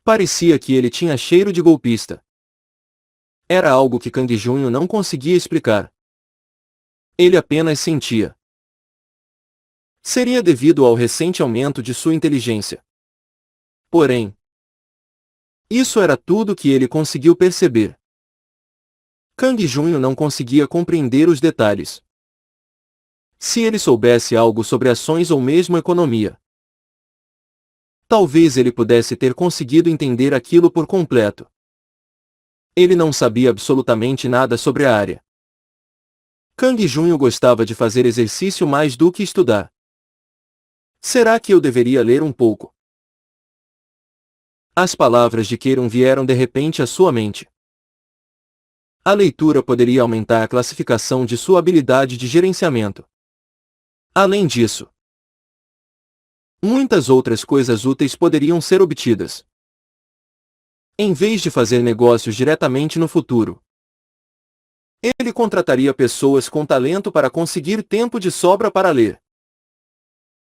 parecia que ele tinha cheiro de golpista. Era algo que Kang Junho não conseguia explicar. Ele apenas sentia. Seria devido ao recente aumento de sua inteligência. Porém, isso era tudo que ele conseguiu perceber. Kang Junho não conseguia compreender os detalhes. Se ele soubesse algo sobre ações ou mesmo economia, talvez ele pudesse ter conseguido entender aquilo por completo. Ele não sabia absolutamente nada sobre a área. Kang Junho gostava de fazer exercício mais do que estudar. Será que eu deveria ler um pouco? As palavras de Keiron vieram de repente à sua mente. A leitura poderia aumentar a classificação de sua habilidade de gerenciamento. Além disso, muitas outras coisas úteis poderiam ser obtidas. Em vez de fazer negócios diretamente no futuro, ele contrataria pessoas com talento para conseguir tempo de sobra para ler.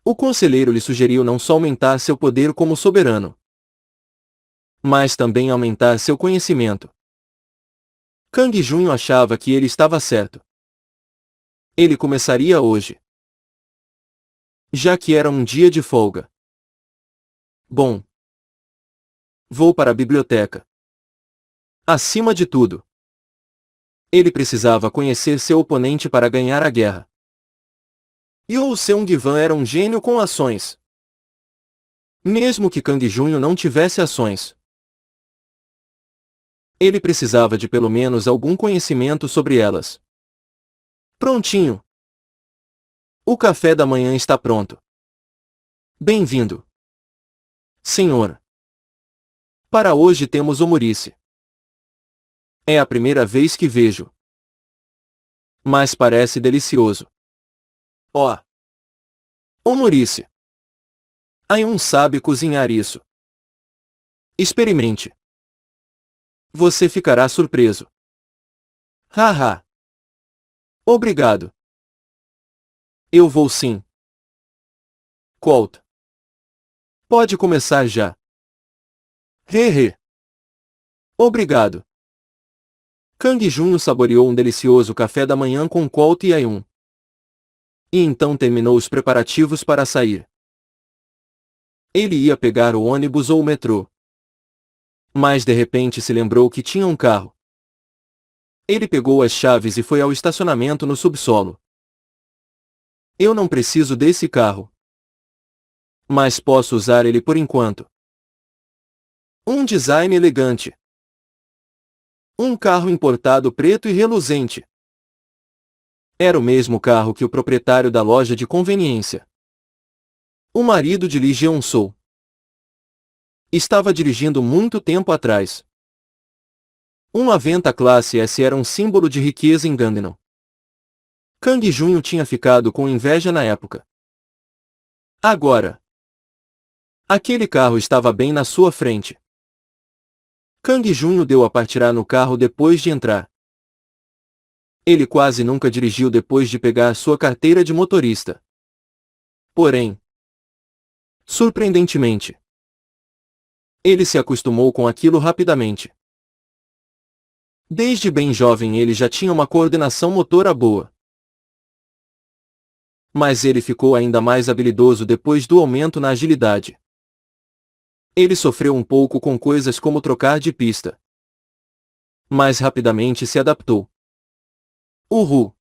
O conselheiro lhe sugeriu não só aumentar seu poder como soberano, mas também aumentar seu conhecimento. Kang Junho achava que ele estava certo. Ele começaria hoje, já que era um dia de folga. Bom, vou para a biblioteca. Acima de tudo, ele precisava conhecer seu oponente para ganhar a guerra. Yoo Seung-wan era um gênio com ações. Mesmo que Kang Junho não tivesse ações, ele precisava de pelo menos algum conhecimento sobre elas. Prontinho. O café da manhã está pronto. Bem-vindo, senhor. Para hoje temos omurice. É a primeira vez que vejo. Mas parece delicioso. Ó! Omurice. Ayun sabe cozinhar isso. Experimente. Você ficará surpreso. Haha. Obrigado. Eu vou sim. Colt. Pode começar já. Hehe. Obrigado. Kang Junho saboreou um delicioso café da manhã com Colt e Ayun. E então terminou os preparativos para sair. Ele ia pegar o ônibus ou o metrô. Mas de repente se lembrou que tinha um carro. Ele pegou as chaves e foi ao estacionamento no subsolo. Eu não preciso desse carro. Mas posso usar ele por enquanto. Um design elegante. Um carro importado preto e reluzente. Era o mesmo carro que o proprietário da loja de conveniência, o marido de Lee Jeon-soo, estava dirigindo muito tempo atrás. Um Aventa Classe S era um símbolo de riqueza em Gangnam. Kang Junho tinha ficado com inveja na época. Agora, aquele carro estava bem na sua frente. Kang Junho deu a partirá no carro depois de entrar. Ele quase nunca dirigiu depois de pegar sua carteira de motorista. Porém, surpreendentemente, ele se acostumou com aquilo rapidamente. Desde bem jovem ele já tinha uma coordenação motora boa. Mas ele ficou ainda mais habilidoso depois do aumento na agilidade. Ele sofreu um pouco com coisas como trocar de pista, mas rapidamente se adaptou. Uhul!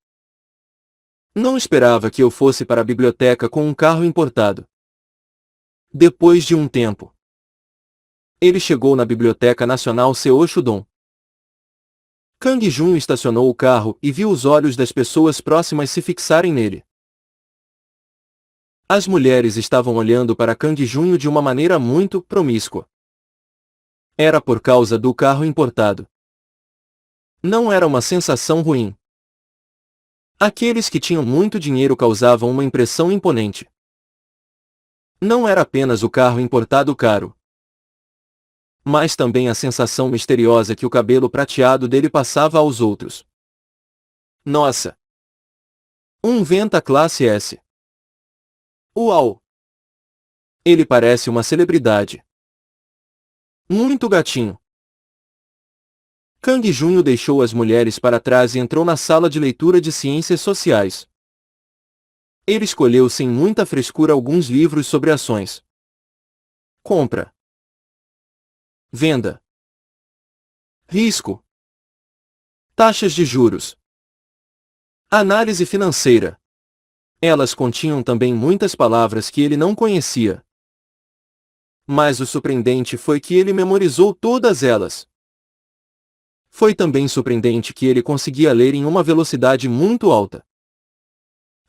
Não esperava que eu fosse para a biblioteca com um carro importado. Depois de um tempo, ele chegou na Biblioteca Nacional Seo Shudong. Kang Junho estacionou o carro e viu os olhos das pessoas próximas se fixarem nele. As mulheres estavam olhando para Kang Junho de uma maneira muito promíscua. Era por causa do carro importado. Não era uma sensação ruim. Aqueles que tinham muito dinheiro causavam uma impressão imponente. Não era apenas o carro importado caro, mas também a sensação misteriosa que o cabelo prateado dele passava aos outros. Nossa! Um Venta Classe S. Uau! Ele parece uma celebridade. Muito gatinho. Kang Junho deixou as mulheres para trás e entrou na sala de leitura de ciências sociais. Ele escolheu sem muita frescura alguns livros sobre ações. Compra. Venda. Risco. Taxas de juros. Análise financeira. Elas continham também muitas palavras que ele não conhecia. Mas o surpreendente foi que ele memorizou todas elas. Foi também surpreendente que ele conseguia ler em uma velocidade muito alta.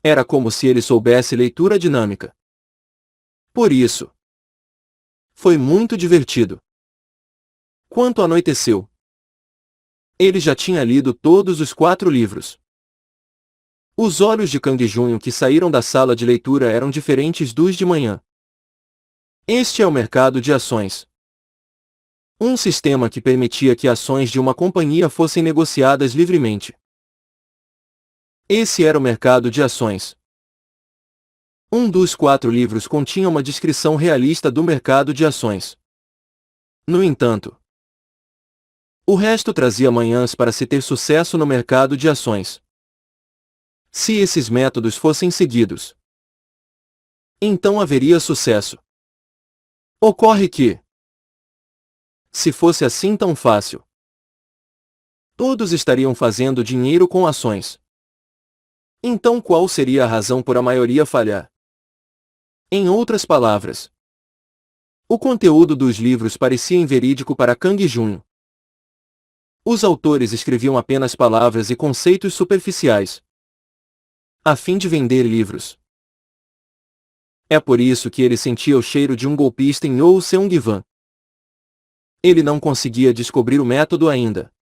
Era como se ele soubesse leitura dinâmica. Por isso, foi muito divertido. Quando anoiteceu, ele já tinha lido todos os 4 livros. Os olhos de Kang Junho que saíram da sala de leitura eram diferentes dos de manhã. Este é o mercado de ações. Um sistema que permitia que ações de uma companhia fossem negociadas livremente. Esse era o mercado de ações. Um dos 4 livros continha uma descrição realista do mercado de ações. No entanto, O resto trazia manhãs para se ter sucesso no mercado de ações. Se esses métodos fossem seguidos, então haveria sucesso. Ocorre que, se fosse assim tão fácil, todos estariam fazendo dinheiro com ações. Então qual seria a razão por a maioria falhar? Em outras palavras, o conteúdo dos livros parecia inverídico para Kang Junho. Os autores escreviam apenas palavras e conceitos superficiais, a fim de vender livros. É por isso que ele sentia o cheiro de um golpista em Ou Seung-wan. Ele não conseguia descobrir o método ainda.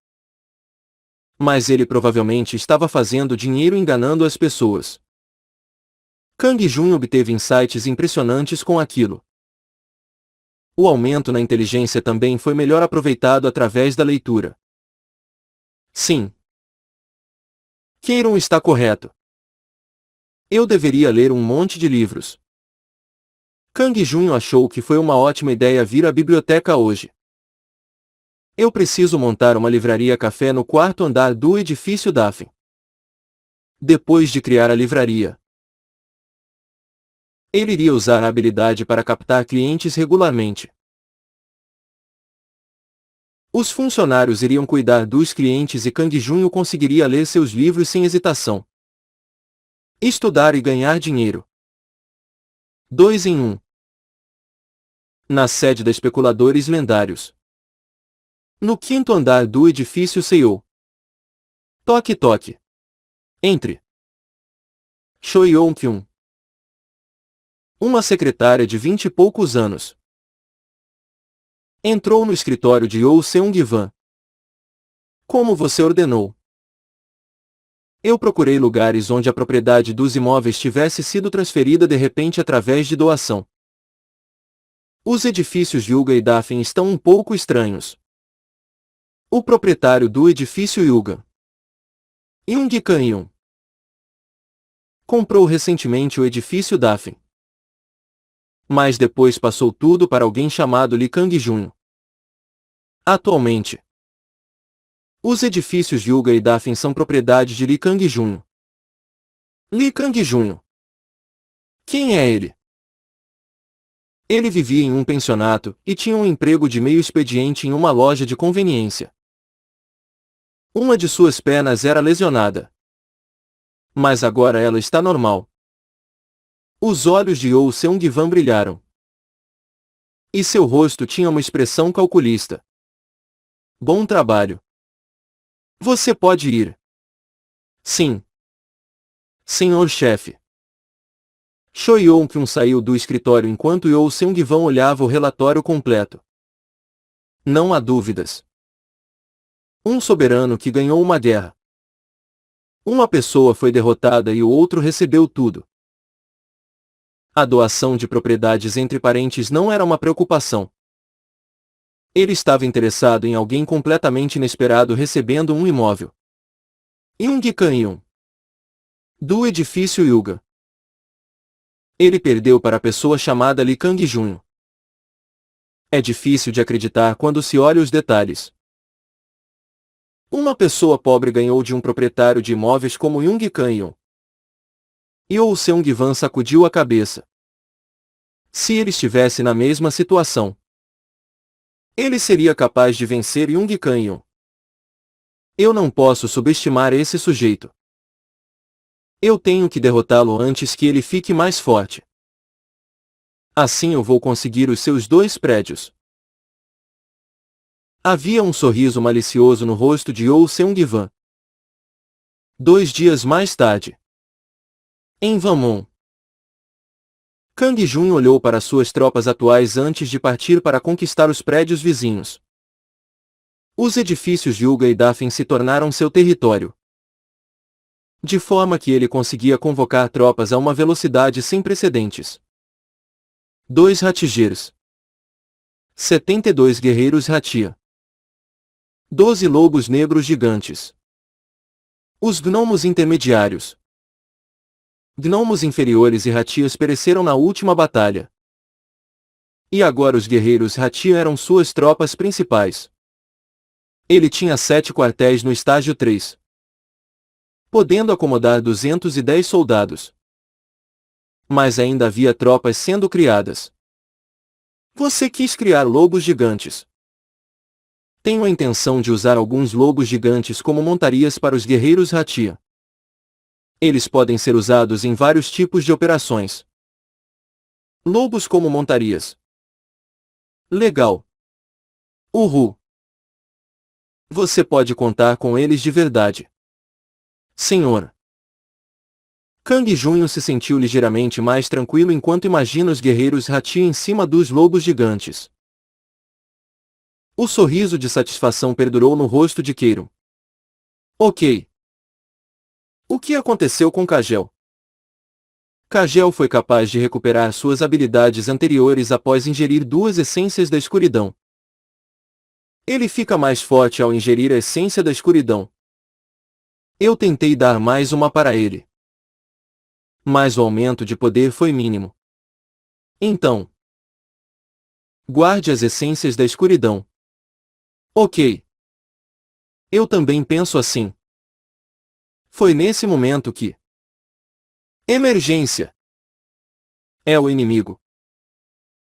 Mas ele provavelmente estava fazendo dinheiro enganando as pessoas. Kang Junho obteve insights impressionantes com aquilo. O aumento na inteligência também foi melhor aproveitado através da leitura. Sim. Keiron está correto. Eu deveria ler um monte de livros. Kang Junho achou que foi uma ótima ideia vir à biblioteca hoje. Eu preciso montar uma livraria café no quarto andar do edifício Daphne. Depois de criar a livraria, ele iria usar a habilidade para captar clientes regularmente. Os funcionários iriam cuidar dos clientes e Kang Junho conseguiria ler seus livros sem hesitação. Estudar e ganhar dinheiro. 2 em 1. Na sede da Especuladores Lendários. No quinto andar do edifício Seiou. Toque toque. Entre. Choi Yong-kyun. Uma secretária de 20 e poucos anos entrou no escritório de Ou Seung-wan. Como você ordenou? Eu procurei lugares onde a propriedade dos imóveis tivesse sido transferida de repente através de doação. Os edifícios Yuga e Daphne estão um pouco estranhos. O proprietário do edifício Yuga, Young Kang-yoon, comprou recentemente o edifício Daphne. Mas depois passou tudo para alguém chamado Lee Kang Junho. Atualmente, os edifícios Yuga e Daphne são propriedade de Lee Kang Junho. Lee Kang Junho. Quem é ele? Ele vivia em um pensionato e tinha um emprego de meio expediente em uma loja de conveniência. Uma de suas pernas era lesionada. Mas agora ela está normal. Os olhos de Ou Seung-wan brilharam. E seu rosto tinha uma expressão calculista. Bom trabalho. Você pode ir. Sim. Senhor chefe. Choi Yong-kyun saiu do escritório enquanto Ou Seung-wan olhava o relatório completo. Não há dúvidas. Um soberano que ganhou uma guerra. Uma pessoa foi derrotada e o outro recebeu tudo. A doação de propriedades entre parentes não era uma preocupação. Ele estava interessado em alguém completamente inesperado recebendo um imóvel. Young Kang-yoon. Do edifício Yuga. Ele perdeu para a pessoa chamada Lee Kang Junho. É difícil de acreditar quando se olha os detalhes. Uma pessoa pobre ganhou de um proprietário de imóveis como Young Kang-yoon. E Ou Seung-wan sacudiu a cabeça. Se ele estivesse na mesma situação, ele seria capaz de vencer Young Kang-yoon. Eu não posso subestimar esse sujeito. Eu tenho que derrotá-lo antes que ele fique mais forte. Assim eu vou conseguir os seus 2 prédios. Havia um sorriso malicioso no rosto de Ou Seung-wan. 2 dias mais tarde. Em Vanmon. Kang Junho olhou para suas tropas atuais antes de partir para conquistar os prédios vizinhos. Os edifícios Yuga e Daphne se tornaram seu território. De forma que ele conseguia convocar tropas a uma velocidade sem precedentes. 2 Hattigers. 72 guerreiros Hattia. 12 lobos negros gigantes. Os gnomos intermediários. Gnomos inferiores e Hattias pereceram na última batalha. E agora os guerreiros Hattia eram suas tropas principais. Ele tinha 7 quartéis no estágio 3, podendo acomodar 210 soldados. Mas ainda havia tropas sendo criadas. Você quis criar lobos gigantes. Tenho a intenção de usar alguns lobos gigantes como montarias para os guerreiros Hatia. Eles podem ser usados em vários tipos de operações. Lobos como montarias. Legal. Uhul. Você pode contar com eles de verdade. Senhor. Kang Junho se sentiu ligeiramente mais tranquilo enquanto imagina os guerreiros Hatia em cima dos lobos gigantes. O sorriso de satisfação perdurou no rosto de Queiro. Ok. O que aconteceu com Kagel? Kagel foi capaz de recuperar suas habilidades anteriores após ingerir 2 essências da escuridão. Ele fica mais forte ao ingerir a essência da escuridão. Eu tentei dar mais uma para ele, mas o aumento de poder foi mínimo. Então, guarde as essências da escuridão. Ok. Eu também penso assim. Foi nesse momento que... Emergência! É o inimigo.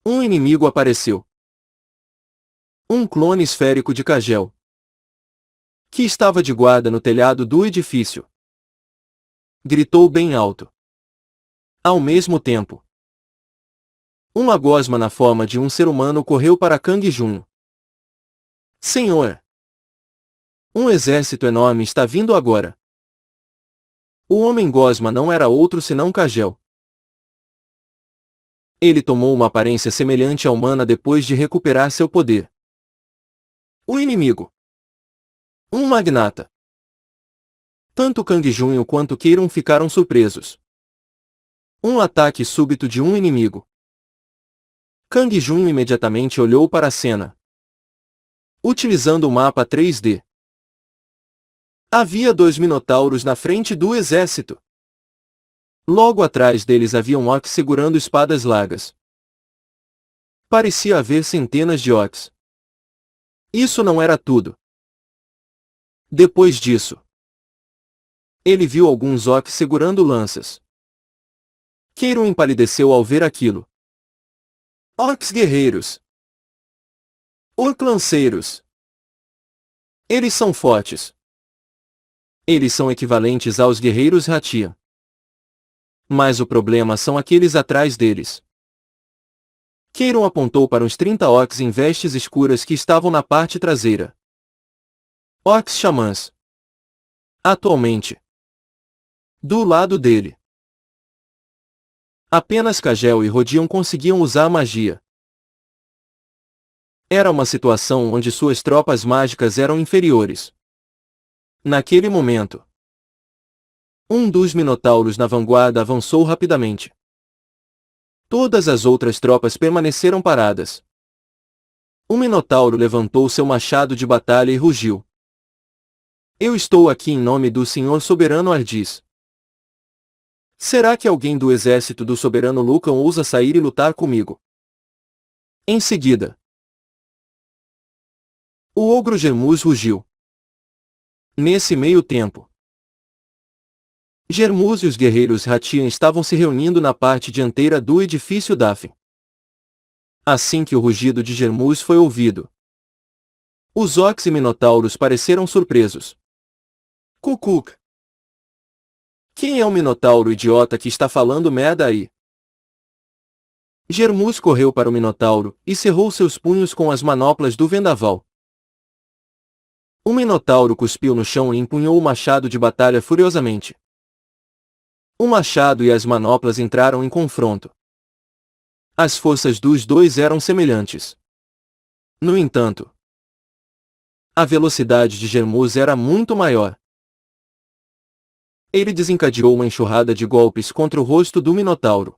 Um inimigo apareceu. Um clone esférico de Kagel, que estava de guarda no telhado do edifício. Gritou bem alto. Ao mesmo tempo, uma gosma na forma de um ser humano correu para Kang Junho. Senhor! Um exército enorme está vindo agora. O homem gosma não era outro senão Kagel. Ele tomou uma aparência semelhante à humana depois de recuperar seu poder. O inimigo. Um magnata. Tanto Kang Junho quanto Keiron ficaram surpresos. Um ataque súbito de um inimigo. Kang Junho imediatamente olhou para a cena. Utilizando o mapa 3D. Havia 2 minotauros na frente do exército. Logo atrás deles havia um orc segurando espadas largas. Parecia haver centenas de orcs. Isso não era tudo. Depois disso, ele viu alguns orcs segurando lanças. Queiron empalideceu ao ver aquilo. Orcs guerreiros. Orc lanceiros. Eles são fortes. Eles são equivalentes aos guerreiros Hatia. Mas o problema são aqueles atrás deles. Queiron apontou para uns 30 orcs em vestes escuras que estavam na parte traseira. Orcs xamãs. Atualmente, do lado dele, apenas Kagel e Rodion conseguiam usar magia. Era uma situação onde suas tropas mágicas eram inferiores. Naquele momento, um dos minotauros na vanguarda avançou rapidamente. Todas as outras tropas permaneceram paradas. O minotauro levantou seu machado de batalha e rugiu. Eu estou aqui em nome do Senhor Soberano Ardis. Será que alguém do exército do Soberano Lucan ousa sair e lutar comigo? Em seguida, o ogro Germus rugiu. Nesse meio tempo, Germus e os guerreiros Hatian estavam se reunindo na parte dianteira do edifício Dafen. Assim que o rugido de Germus foi ouvido, os orcs e minotauros pareceram surpresos. Cucuc! Quem é o minotauro idiota que está falando merda aí? Germus correu para o minotauro e cerrou seus punhos com as manoplas do vendaval. O minotauro cuspiu no chão e empunhou o machado de batalha furiosamente. O machado e as manoplas entraram em confronto. As forças dos dois eram semelhantes. No entanto, a velocidade de Germus era muito maior. Ele desencadeou uma enxurrada de golpes contra o rosto do minotauro.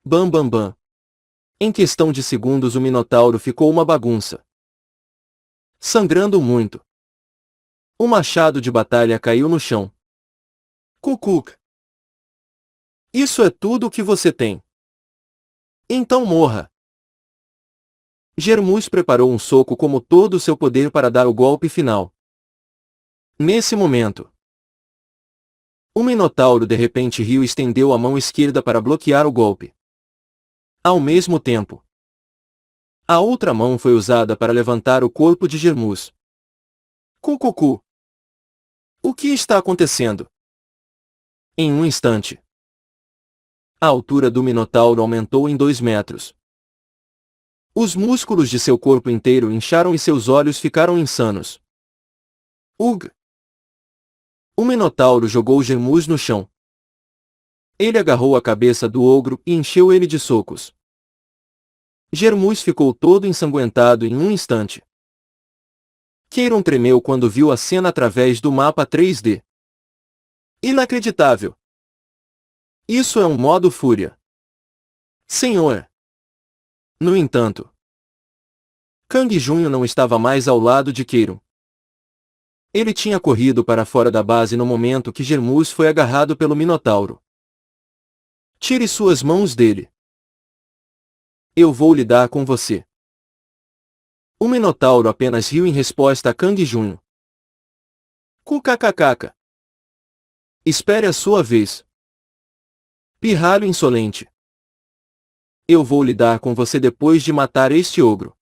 Bam bam bam. Em questão de segundos o minotauro ficou uma bagunça, sangrando muito. O machado de batalha caiu no chão. Cucuc! Isso é tudo o que você tem. Então morra. Germus preparou um soco como todo o seu poder para dar o golpe final. Nesse momento, o Minotauro de repente riu e estendeu a mão esquerda para bloquear o golpe. Ao mesmo tempo, a outra mão foi usada para levantar o corpo de Germus. Cucucu! O que está acontecendo? Em um instante, a altura do Minotauro aumentou em 2 metros. Os músculos de seu corpo inteiro incharam e seus olhos ficaram insanos. Ugh! O Minotauro jogou Germus no chão. Ele agarrou a cabeça do ogro e encheu ele de socos. Germus ficou todo ensanguentado em um instante. Queiron tremeu quando viu a cena através do mapa 3D. Inacreditável! Isso é um modo fúria. Senhor! No entanto, Kang Junho não estava mais ao lado de Queiron. Ele tinha corrido para fora da base no momento que Germus foi agarrado pelo Minotauro. Tire suas mãos dele. Eu vou lidar com você. O Minotauro apenas riu em resposta a Kang Junho. Kukkkkk. Espere a sua vez. Pirralho insolente. Eu vou lidar com você depois de matar este ogro.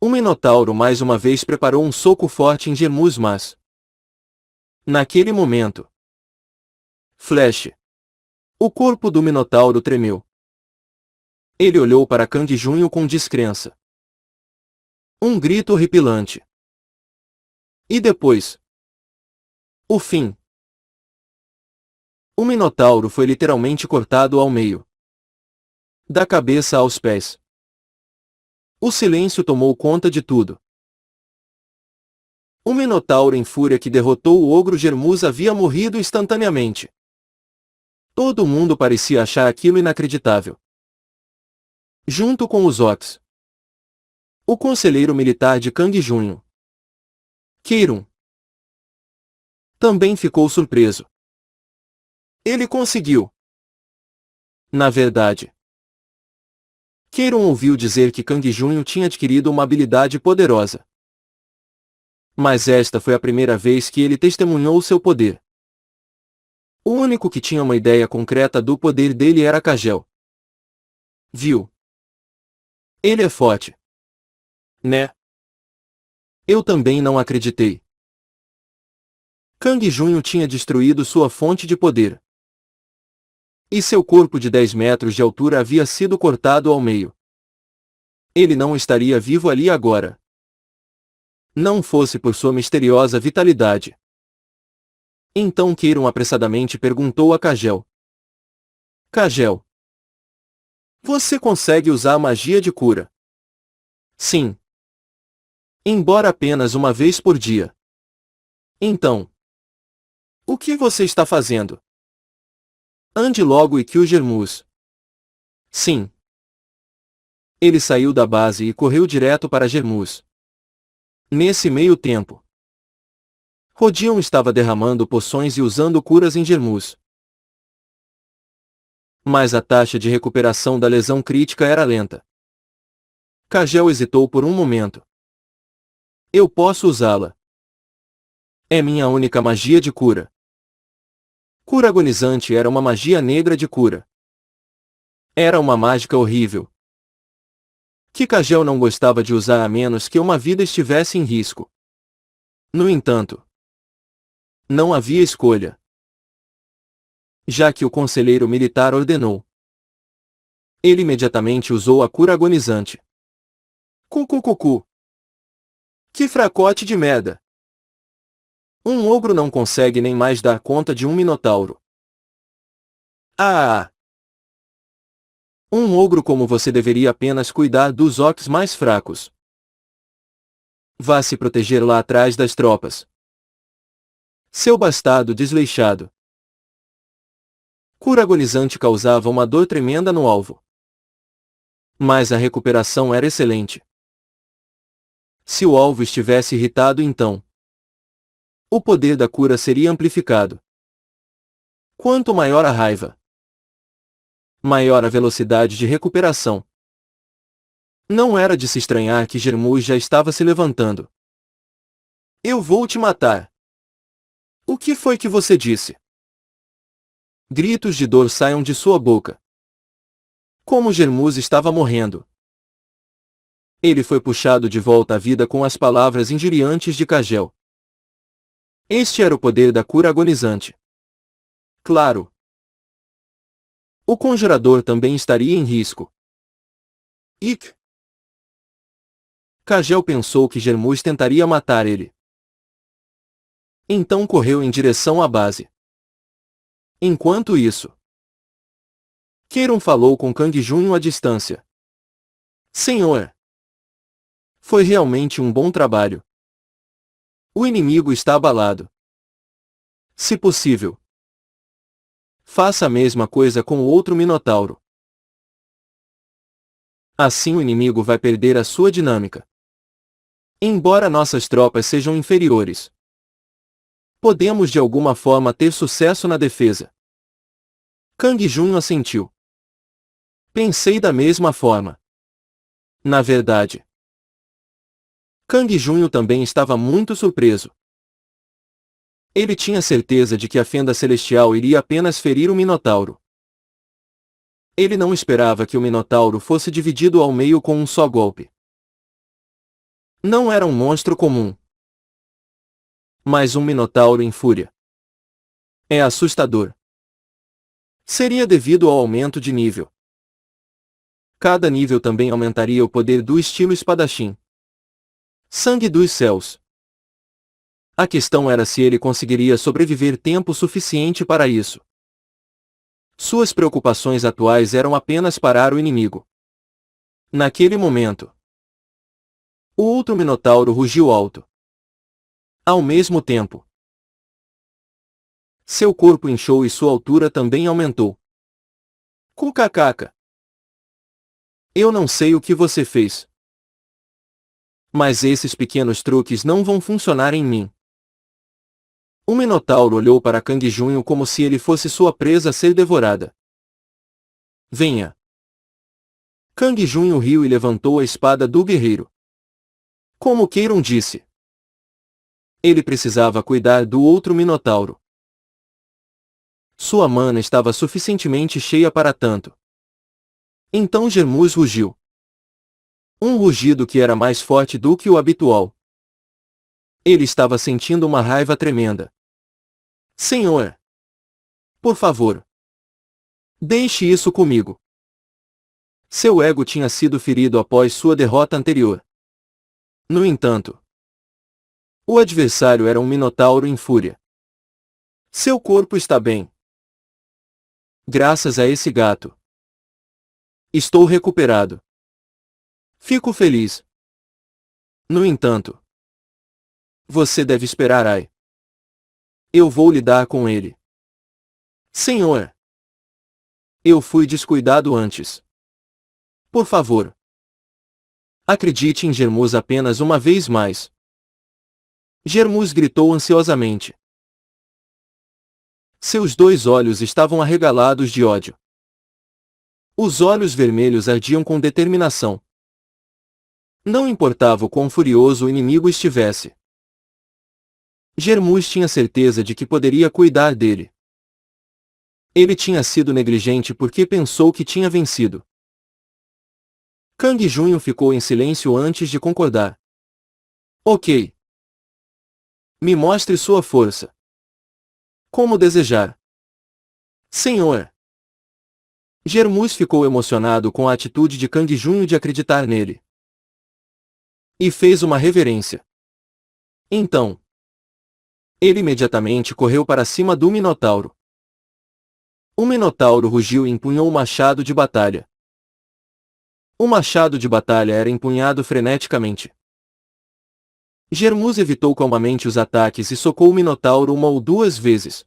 O Minotauro mais uma vez preparou um soco forte em Germus, mas naquele momento, flash! O corpo do Minotauro tremeu. Ele olhou para Kang Junho com descrença. Um grito horripilante. E depois, o fim. O Minotauro foi literalmente cortado ao meio. Da cabeça aos pés. O silêncio tomou conta de tudo. O Minotauro em fúria que derrotou o ogro Germus havia morrido instantaneamente. Todo mundo parecia achar aquilo inacreditável. Junto com os Ox. O conselheiro militar de Kang Junho, Queiron, também ficou surpreso. Ele conseguiu. Na verdade, Queiron ouviu dizer que Kang Junho tinha adquirido uma habilidade poderosa. Mas esta foi a primeira vez que ele testemunhou seu poder. O único que tinha uma ideia concreta do poder dele era Kagel. Viu? Ele é forte. Né? Eu também não acreditei. Kang Junho tinha destruído sua fonte de poder. E seu corpo de 10 metros de altura havia sido cortado ao meio. Ele não estaria vivo ali agora. Não fosse por sua misteriosa vitalidade. Então Queiron apressadamente perguntou a Kagel. Kagel, você consegue usar a magia de cura? Sim. Embora apenas uma vez por dia. Então, o que você está fazendo? Ande logo e kill Germus. Sim. Ele saiu da base e correu direto para Germus. Nesse meio tempo, Rodion estava derramando poções e usando curas em Germus. Mas a taxa de recuperação da lesão crítica era lenta. Kagel hesitou por um momento. Eu posso usá-la. É minha única magia de cura. Cura agonizante era uma magia negra de cura. Era uma mágica horrível, que Kagel não gostava de usar a menos que uma vida estivesse em risco. No entanto, não havia escolha. Já que o conselheiro militar ordenou. Ele imediatamente usou a cura agonizante. Cucucucu. Que fracote de merda! Um ogro não consegue nem mais dar conta de um minotauro. Ah! Um ogro como você deveria apenas cuidar dos orcs mais fracos. Vá se proteger lá atrás das tropas. Seu bastardo desleixado. Cura agonizante causava uma dor tremenda no alvo. Mas a recuperação era excelente. Se o alvo estivesse irritado então, o poder da cura seria amplificado. Quanto maior a raiva, maior a velocidade de recuperação. Não era de se estranhar que Germus já estava se levantando. Eu vou te matar. O que foi que você disse? Gritos de dor saíam de sua boca. Como Germus estava morrendo. Ele foi puxado de volta à vida com as palavras injuriantes de Kagel. Este era o poder da cura agonizante. Claro. O conjurador também estaria em risco. Ik. Kagel pensou que Germus tentaria matar ele. Então correu em direção à base. Enquanto isso, Keiron falou com Kang Junho à distância. Senhor, foi realmente um bom trabalho. O inimigo está abalado. Se possível, faça a mesma coisa com o outro Minotauro. Assim o inimigo vai perder a sua dinâmica. Embora nossas tropas sejam inferiores, podemos de alguma forma ter sucesso na defesa. Kang Junho assentiu. Pensei da mesma forma. Na verdade, Kang Junho também estava muito surpreso. Ele tinha certeza de que a fenda celestial iria apenas ferir o Minotauro. Ele não esperava que o Minotauro fosse dividido ao meio com um só golpe. Não era um monstro comum, mas um Minotauro em fúria. É assustador. Seria devido ao aumento de nível. Cada nível também aumentaria o poder do estilo espadachim. Sangue dos céus. A questão era se ele conseguiria sobreviver tempo suficiente para isso. Suas preocupações atuais eram apenas parar o inimigo. Naquele momento, o outro Minotauro rugiu alto. Ao mesmo tempo, seu corpo inchou e sua altura também aumentou. Kukakaka. Eu não sei o que você fez, mas esses pequenos truques não vão funcionar em mim. O Minotauro olhou para Kang Junho como se ele fosse sua presa a ser devorada. Venha. Kang Junho riu e levantou a espada do guerreiro. Como Keiron disse, ele precisava cuidar do outro Minotauro. Sua mana estava suficientemente cheia para tanto. Então Germus rugiu. Um rugido que era mais forte do que o habitual. Ele estava sentindo uma raiva tremenda. Senhor! Por favor! Deixe isso comigo. Seu ego tinha sido ferido após sua derrota anterior. No entanto, o adversário era um Minotauro em fúria. Seu corpo está bem. Graças a esse gato. Estou recuperado. Fico feliz. No entanto, você deve esperar, ai. Eu vou lidar com ele. Senhor! Eu fui descuidado antes. Por favor. Acredite em Germus apenas uma vez mais. Germus gritou ansiosamente. Seus dois olhos estavam arregalados de ódio. Os olhos vermelhos ardiam com determinação. Não importava o quão furioso o inimigo estivesse. Germus tinha certeza de que poderia cuidar dele. Ele tinha sido negligente porque pensou que tinha vencido. Kang Junho ficou em silêncio antes de concordar. Ok. Me mostre sua força. Como desejar. Senhor. Germus ficou emocionado com a atitude de Kang Junho de acreditar nele. E fez uma reverência. Então, ele imediatamente correu para cima do Minotauro. O Minotauro rugiu e empunhou o machado de batalha. O machado de batalha era empunhado freneticamente. Germus evitou calmamente os ataques e socou o Minotauro uma ou duas vezes.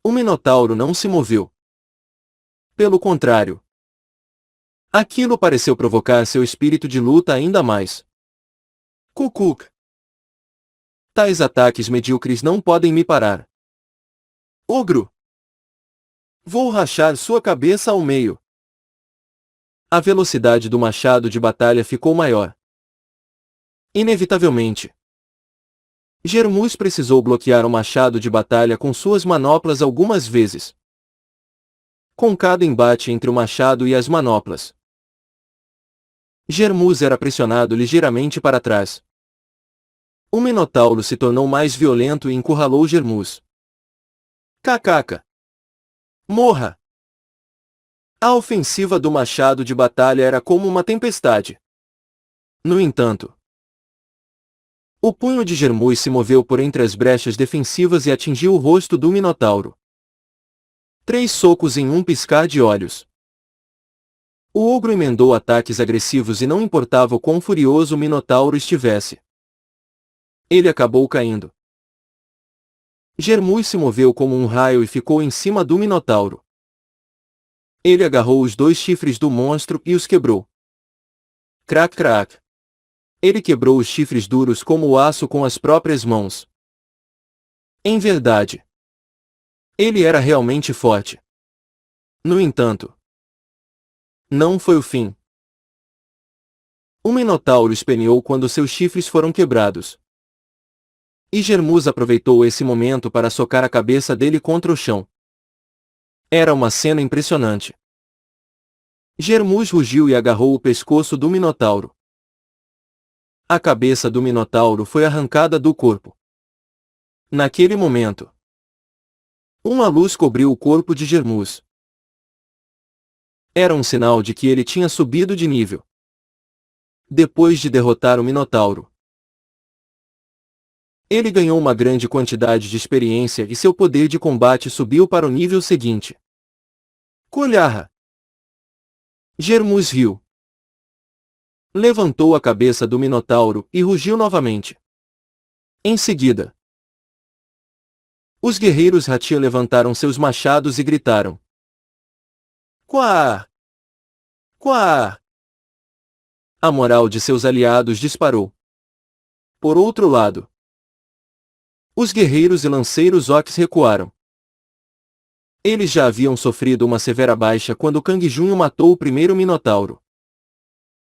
O Minotauro não se moveu. Pelo contrário, aquilo pareceu provocar seu espírito de luta ainda mais. Kukuk. Tais ataques medíocres não podem me parar. Ogro. Vou rachar sua cabeça ao meio. A velocidade do machado de batalha ficou maior. Inevitavelmente, Jermuz precisou bloquear o machado de batalha com suas manoplas algumas vezes. Com cada embate entre o machado e as manoplas, Jermuz era pressionado ligeiramente para trás. O Minotauro se tornou mais violento e encurralou Jermuz. Kkk. Morra! A ofensiva do machado de batalha era como uma tempestade. No entanto, o punho de Jermuz se moveu por entre as brechas defensivas e atingiu o rosto do Minotauro. 3 socos em um piscar de olhos. O ogro emendou ataques agressivos e não importava o quão furioso o Minotauro estivesse. Ele acabou caindo. Jermuz se moveu como um raio e ficou em cima do Minotauro. Ele agarrou os 2 chifres do monstro e os quebrou. Crac crac. Ele quebrou os chifres duros como o aço com as próprias mãos. Em verdade, ele era realmente forte. No entanto, não foi o fim. O Minotauro esperneou quando seus chifres foram quebrados. E Jermuz aproveitou esse momento para socar a cabeça dele contra o chão. Era uma cena impressionante. Jermuz rugiu e agarrou o pescoço do Minotauro. A cabeça do Minotauro foi arrancada do corpo. Naquele momento, uma luz cobriu o corpo de Jermuz. Era um sinal de que ele tinha subido de nível. Depois de derrotar o Minotauro, ele ganhou uma grande quantidade de experiência e seu poder de combate subiu para o nível seguinte. Colharra! Jermuz riu. Levantou a cabeça do Minotauro e rugiu novamente. Em seguida, os guerreiros Ratia levantaram seus machados e gritaram: Quá! Quá! A moral de seus aliados disparou. Por outro lado, os guerreiros e lanceiros Ox recuaram. Eles já haviam sofrido uma severa baixa quando Kang Junho matou o primeiro Minotauro.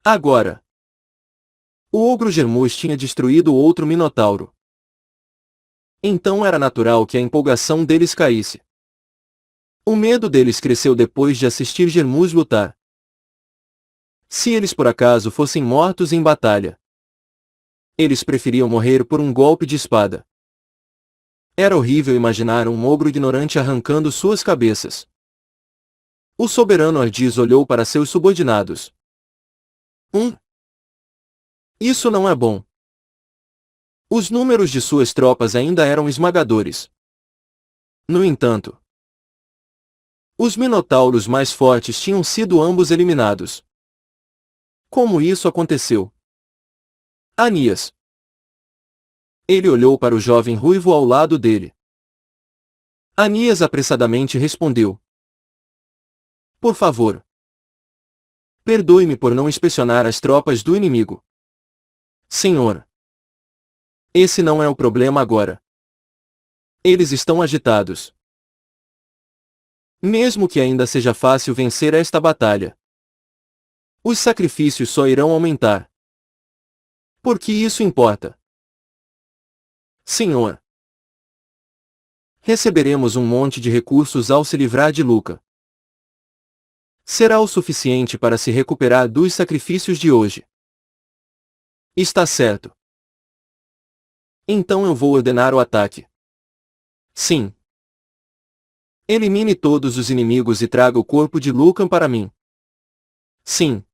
Agora, o ogro Jermuz tinha destruído o outro Minotauro. Então era natural que a empolgação deles caísse. O medo deles cresceu depois de assistir Jermuz lutar. Se eles por acaso fossem mortos em batalha, eles preferiam morrer por um golpe de espada. Era horrível imaginar um ogro ignorante arrancando suas cabeças. O soberano Ardiz olhou para seus subordinados. Isso não é bom. Os números de suas tropas ainda eram esmagadores. No entanto, os minotauros mais fortes tinham sido ambos eliminados. Como isso aconteceu? Anias. Ele olhou para o jovem ruivo ao lado dele. Anias apressadamente respondeu: Por favor, perdoe-me por não inspecionar as tropas do inimigo. Senhor, esse não é o problema agora. Eles estão agitados. Mesmo que ainda seja fácil vencer esta batalha, os sacrifícios só irão aumentar. Por que isso importa? Senhor, receberemos um monte de recursos ao se livrar de Luca. Será o suficiente para se recuperar dos sacrifícios de hoje. Está certo. Então eu vou ordenar o ataque. Sim. Elimine todos os inimigos e traga o corpo de Lucan para mim. Sim.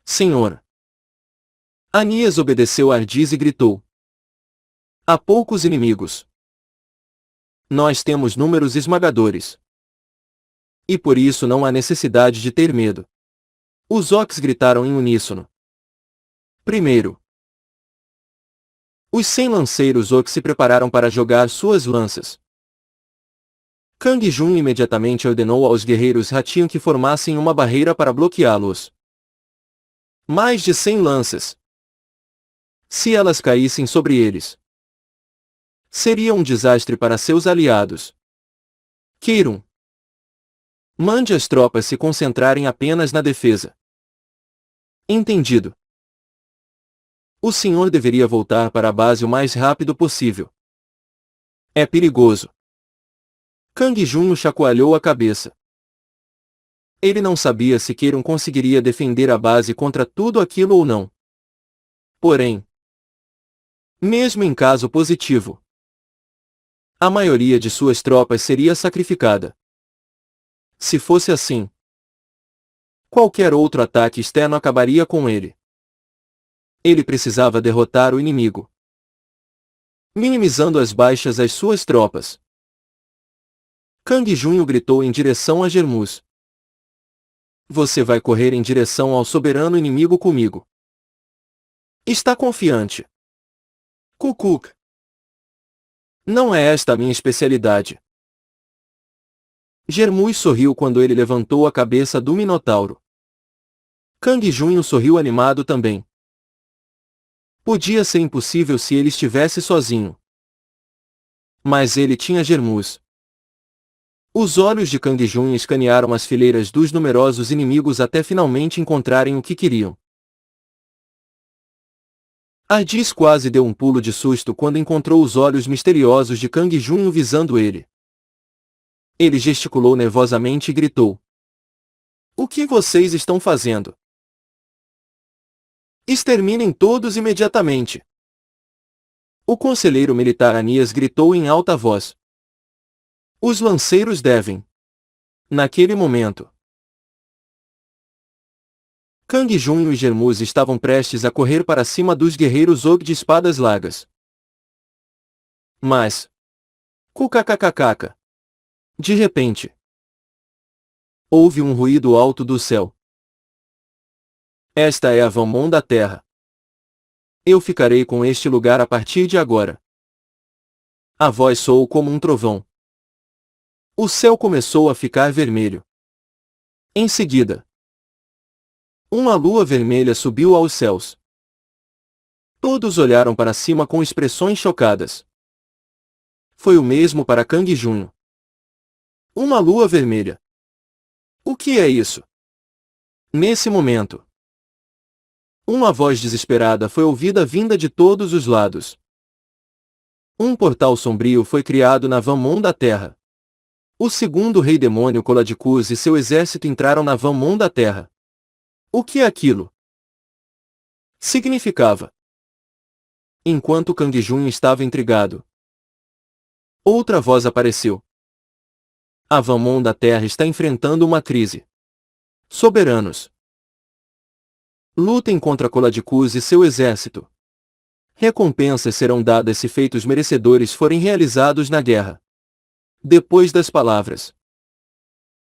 Senhor. Anias obedeceu a Ardiz e gritou: Há poucos inimigos. Nós temos números esmagadores. E por isso não há necessidade de ter medo. Os Ox gritaram em uníssono. Primeiro, os 100 lanceiros Ox se prepararam para jogar suas lanças. Kang Jun imediatamente ordenou aos guerreiros Ratian que formassem uma barreira para bloqueá-los. Mais de 100 lanças. Se elas caíssem sobre eles, seria um desastre para seus aliados. Keirun, mande as tropas se concentrarem apenas na defesa. Entendido. O senhor deveria voltar para a base o mais rápido possível. É perigoso. Kang Junho chacoalhou a cabeça. Ele não sabia se Keiron conseguiria defender a base contra tudo aquilo ou não. Porém, mesmo em caso positivo, a maioria de suas tropas seria sacrificada. Se fosse assim, qualquer outro ataque externo acabaria com ele. Ele precisava derrotar o inimigo, minimizando as baixas às suas tropas. Kang Junho gritou em direção a Germus. Você vai correr em direção ao soberano inimigo comigo. Está confiante. Kukuk. Não é esta a minha especialidade. Germus sorriu quando ele levantou a cabeça do Minotauro. Kang Junho sorriu animado também. Podia ser impossível se ele estivesse sozinho. Mas ele tinha Germus. Os olhos de Kang Junho escanearam as fileiras dos numerosos inimigos até finalmente encontrarem o que queriam. Ardis quase deu um pulo de susto quando encontrou os olhos misteriosos de Kang Junho visando ele. Ele gesticulou nervosamente e gritou. O que vocês estão fazendo? Exterminem todos imediatamente! O conselheiro militar Anias gritou em alta voz. Os lanceiros devem. Naquele momento, Kang Junho e Germus estavam prestes a correr para cima dos guerreiros Og de espadas largas. Mas, kukkkkk. De repente, houve um ruído alto do céu. Esta é a Vanmon da Terra. Eu ficarei com este lugar a partir de agora. A voz soou como um trovão. O céu começou a ficar vermelho. Em seguida, uma lua vermelha subiu aos céus. Todos olharam para cima com expressões chocadas. Foi o mesmo para Kang Junho. Uma lua vermelha. O que é isso? Nesse momento, uma voz desesperada foi ouvida vinda de todos os lados. Um portal sombrio foi criado na Vanmon da Terra. O segundo rei demônio Coladicus e seu exército entraram na Vanmon da Terra. O que aquilo significava? Enquanto Kang Junho estava intrigado, outra voz apareceu. A Vanmon da Terra está enfrentando uma crise. Soberanos, lutem contra Coladicus e seu exército. Recompensas serão dadas se feitos merecedores forem realizados na guerra. Depois das palavras,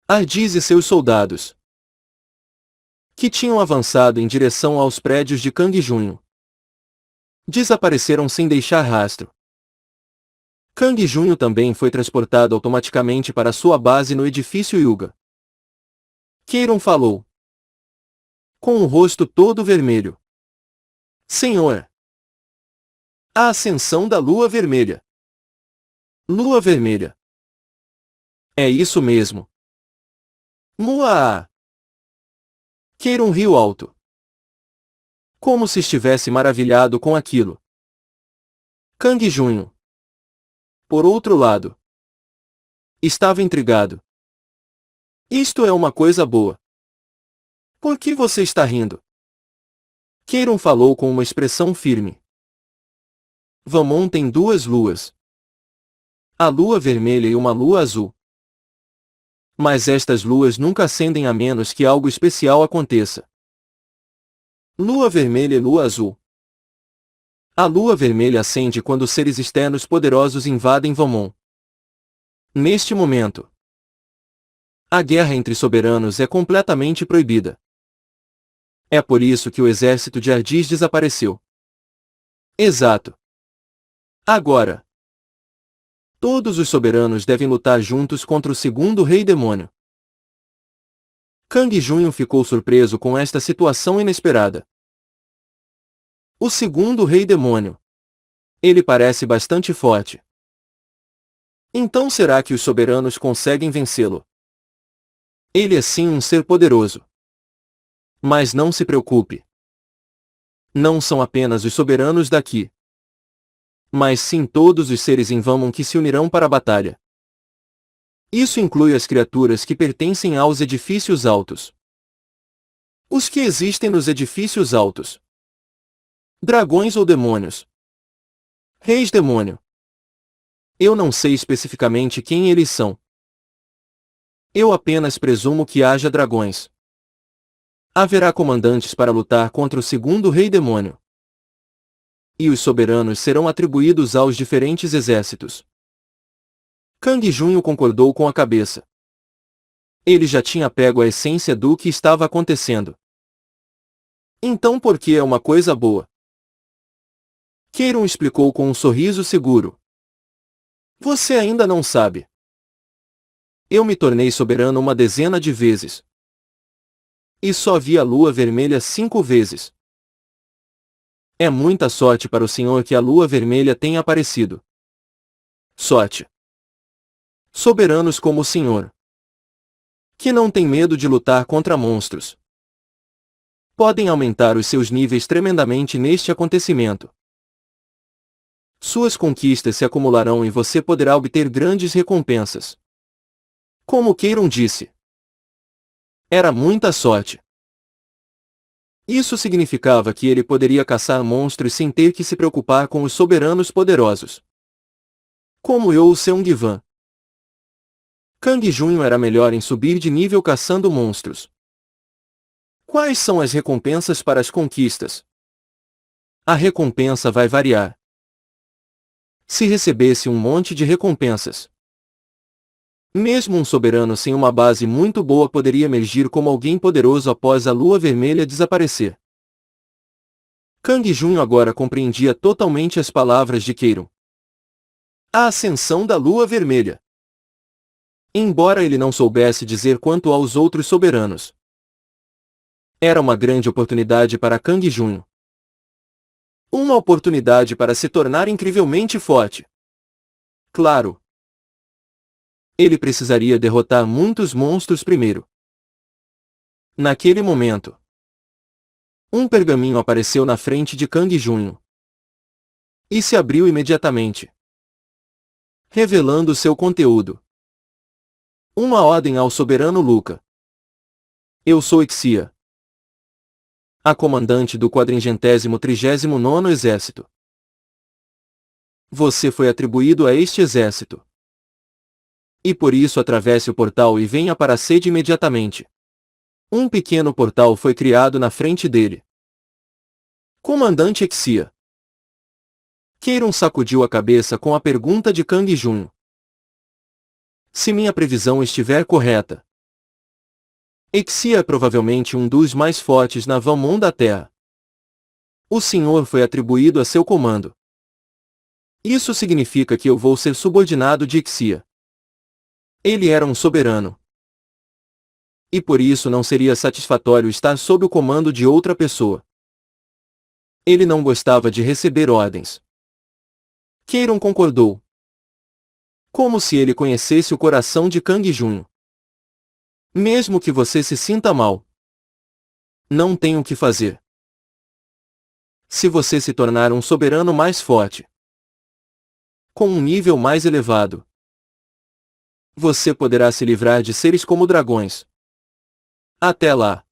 Ardis e seus soldados, que tinham avançado em direção aos prédios de Kang Junho, desapareceram sem deixar rastro. Kang Junho também foi transportado automaticamente para sua base no edifício Yuga. Keiron falou, com o rosto todo vermelho. Senhor! A ascensão da Lua Vermelha. Lua Vermelha. É isso mesmo. Mua! Keiron riu alto. Como se estivesse maravilhado com aquilo. Kang Junho, por outro lado, estava intrigado. Isto é uma coisa boa. Por que você está rindo? Keiron falou com uma expressão firme. Vanmon tem duas luas. A lua vermelha e uma lua azul. Mas estas luas nunca acendem a menos que algo especial aconteça. Lua vermelha e lua azul. A lua vermelha acende quando seres externos poderosos invadem Vanmon. Neste momento, a guerra entre soberanos é completamente proibida. É por isso que o exército de Ardis desapareceu. Exato. Agora, todos os soberanos devem lutar juntos contra o segundo rei demônio. Kang Junho ficou surpreso com esta situação inesperada. O segundo rei demônio. Ele parece bastante forte. Então será que os soberanos conseguem vencê-lo? Ele é sim um ser poderoso. Mas não se preocupe. Não são apenas os soberanos daqui, mas sim todos os seres em Vamon que se unirão para a batalha. Isso inclui as criaturas que pertencem aos edifícios altos. Os que existem nos edifícios altos. Dragões ou demônios? Reis demônio. Eu não sei especificamente quem eles são. Eu apenas presumo que haja dragões. Haverá comandantes para lutar contra o segundo rei demônio. E os soberanos serão atribuídos aos diferentes exércitos. Kang Junho concordou com a cabeça. Ele já tinha pego a essência do que estava acontecendo. Então por que é uma coisa boa? Keiron explicou com um sorriso seguro. Você ainda não sabe. Eu me tornei soberano uma dezena de vezes. E só vi a lua vermelha 5 vezes. É muita sorte para o senhor que a lua vermelha tenha aparecido. Sorte. Soberanos como o senhor, que não tem medo de lutar contra monstros, podem aumentar os seus níveis tremendamente neste acontecimento. Suas conquistas se acumularão e você poderá obter grandes recompensas. Como Keiron disse, era muita sorte. Isso significava que ele poderia caçar monstros sem ter que se preocupar com os soberanos poderosos. Como eu ou Seung-Wan. Kang Junho era melhor em subir de nível caçando monstros. Quais são as recompensas para as conquistas? A recompensa vai variar. Se recebesse um monte de recompensas, mesmo um soberano sem uma base muito boa poderia emergir como alguém poderoso após a lua vermelha desaparecer. Kang Junho agora compreendia totalmente as palavras de Keiron. A ascensão da lua vermelha. Embora ele não soubesse dizer quanto aos outros soberanos, era uma grande oportunidade para Kang Junho. Uma oportunidade para se tornar incrivelmente forte. Claro. Ele precisaria derrotar muitos monstros primeiro. Naquele momento, um pergaminho apareceu na frente de Kang Junho. E se abriu imediatamente, revelando seu conteúdo. Uma ordem ao soberano Luca. Eu sou Ixia, a comandante do 439º Exército. Você foi atribuído a este exército. E por isso atravesse o portal e venha para a sede imediatamente. Um pequeno portal foi criado na frente dele. Comandante Ixia. Keiron sacudiu a cabeça com a pergunta de Kang Junho. Se minha previsão estiver correta, Ixia é provavelmente um dos mais fortes na Vamon da Terra. O senhor foi atribuído a seu comando. Isso significa que eu vou ser subordinado de Ixia. Ele era um soberano. E por isso não seria satisfatório estar sob o comando de outra pessoa. Ele não gostava de receber ordens. Keiron concordou. Como se ele conhecesse o coração de Kang Junho. Mesmo que você se sinta mal, não tem o que fazer. Se você se tornar um soberano mais forte, com um nível mais elevado, você poderá se livrar de seres como dragões. Até lá,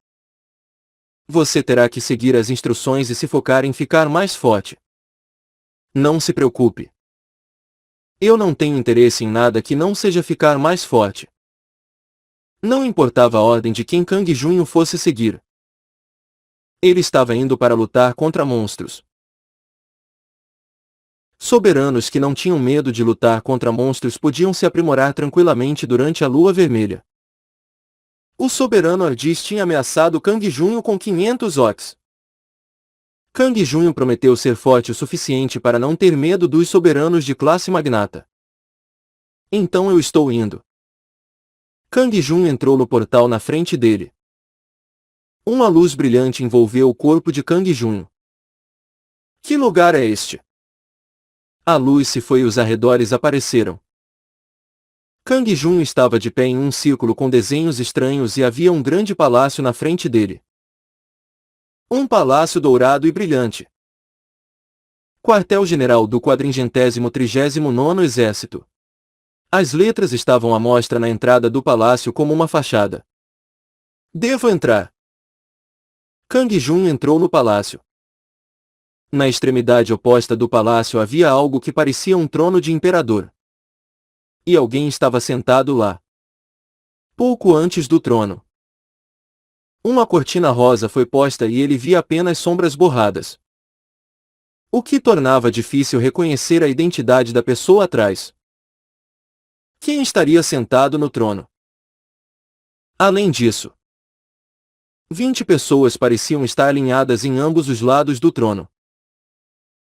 você terá que seguir as instruções e se focar em ficar mais forte. Não se preocupe. Eu não tenho interesse em nada que não seja ficar mais forte. Não importava a ordem de quem Kang Junho fosse seguir. Ele estava indo para lutar contra monstros. Soberanos que não tinham medo de lutar contra monstros podiam se aprimorar tranquilamente durante a lua vermelha. O soberano Ardis tinha ameaçado Kang Junho com 500 orcs. Kang Junho prometeu ser forte o suficiente para não ter medo dos soberanos de classe magnata. Então eu estou indo. Kang Junho entrou no portal na frente dele. Uma luz brilhante envolveu o corpo de Kang Junho. Que lugar é este? A luz se foi e os arredores apareceram. Kang Junho estava de pé em um círculo com desenhos estranhos e havia um grande palácio na frente dele. Um palácio dourado e brilhante. Quartel-General do 439º Exército. As letras estavam à mostra na entrada do palácio como uma fachada. Devo entrar. Kang Jun entrou no palácio. Na extremidade oposta do palácio havia algo que parecia um trono de imperador. E alguém estava sentado lá. Pouco antes do trono, uma cortina rosa foi posta e ele via apenas sombras borradas, o que tornava difícil reconhecer a identidade da pessoa atrás. Quem estaria sentado no trono? Além disso, 20 pessoas pareciam estar alinhadas em ambos os lados do trono.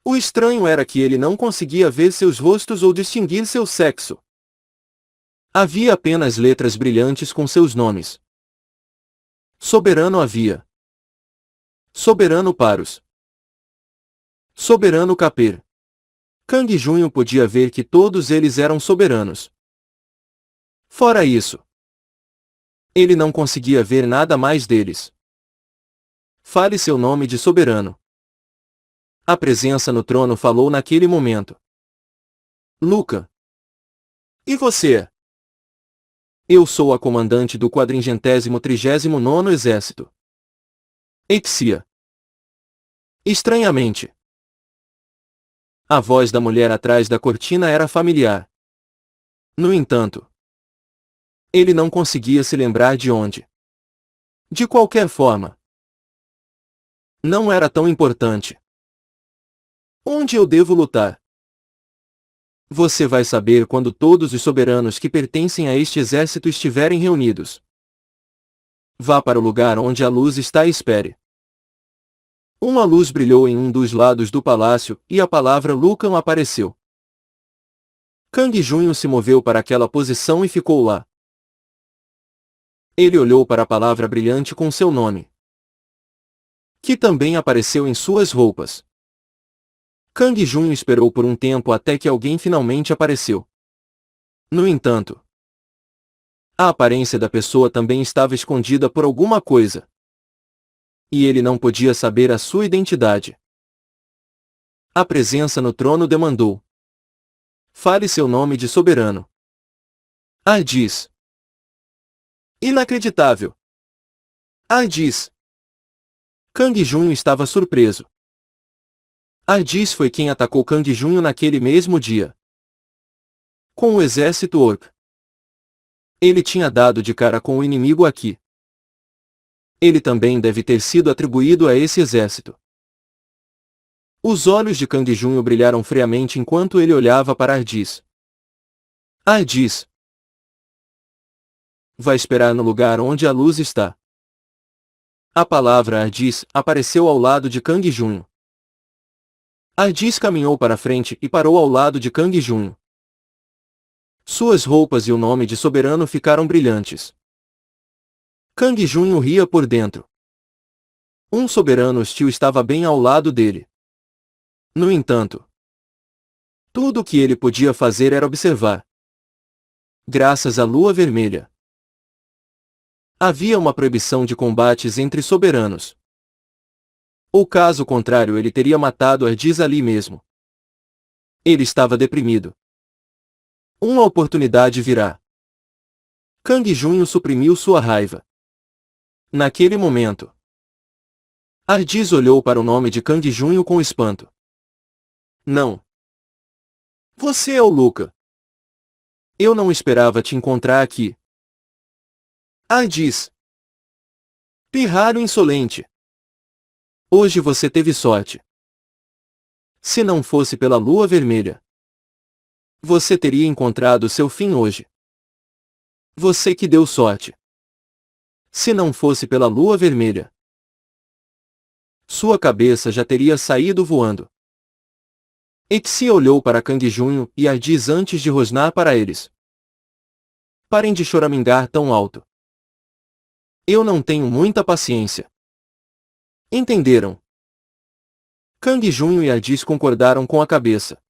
O estranho era que ele não conseguia ver seus rostos ou distinguir seu sexo. Havia apenas letras brilhantes com seus nomes. Soberano havia. Soberano Paros. Soberano Caper. Kang Jun podia ver que todos eles eram soberanos. Fora isso, ele não conseguia ver nada mais deles. Fale seu nome de soberano. A presença no trono falou naquele momento. Luca. E você? Eu sou a comandante do 439º Exército. Exia. Estranhamente, a voz da mulher atrás da cortina era familiar. No entanto, ele não conseguia se lembrar de onde. De qualquer forma, não era tão importante. Onde eu devo lutar? Você vai saber quando todos os soberanos que pertencem a este exército estiverem reunidos. Vá para o lugar onde a luz está e espere. Uma luz brilhou em um dos lados do palácio, e a palavra Lucan apareceu. Kang Jun se moveu para aquela posição e ficou lá. Ele olhou para a palavra brilhante com seu nome, que também apareceu em suas roupas. Kang Jun esperou por um tempo até que alguém finalmente apareceu. No entanto, a aparência da pessoa também estava escondida por alguma coisa. E ele não podia saber a sua identidade. A presença no trono demandou. Fale seu nome de soberano. Ardis. Inacreditável. Ardis. Kang Jun estava surpreso. Ardis foi quem atacou Kang Jun naquele mesmo dia, com o exército Orc. Ele tinha dado de cara com o inimigo aqui. Ele também deve ter sido atribuído a esse exército. Os olhos de Kang Jun brilharam friamente enquanto ele olhava para Ardis. Ardis. Vai esperar no lugar onde a luz está. A palavra Ardis apareceu ao lado de Kang Jun. Ardis caminhou para frente e parou ao lado de Kang Jun. Suas roupas e o nome de soberano ficaram brilhantes. Kang Jun ria por dentro. Um soberano hostil estava bem ao lado dele. No entanto, tudo o que ele podia fazer era observar. Graças à lua vermelha, havia uma proibição de combates entre soberanos. Ou caso contrário ele teria matado Ardis ali mesmo. Ele estava deprimido. Uma oportunidade virá. Kang Jun suprimiu sua raiva. Naquele momento, Ardis olhou para o nome de Kang Jun com espanto. Não. Você é o Luca. Eu não esperava te encontrar aqui. Ardis. Pirralho insolente. Hoje você teve sorte. Se não fosse pela lua vermelha, você teria encontrado seu fim hoje. Você que deu sorte. Se não fosse pela lua vermelha, sua cabeça já teria saído voando. Exia olhou para Kang Jun e Ardis antes de rosnar para eles. Parem de choramingar tão alto. Eu não tenho muita paciência. Entenderam? Kang Jun e Ardis concordaram com a cabeça.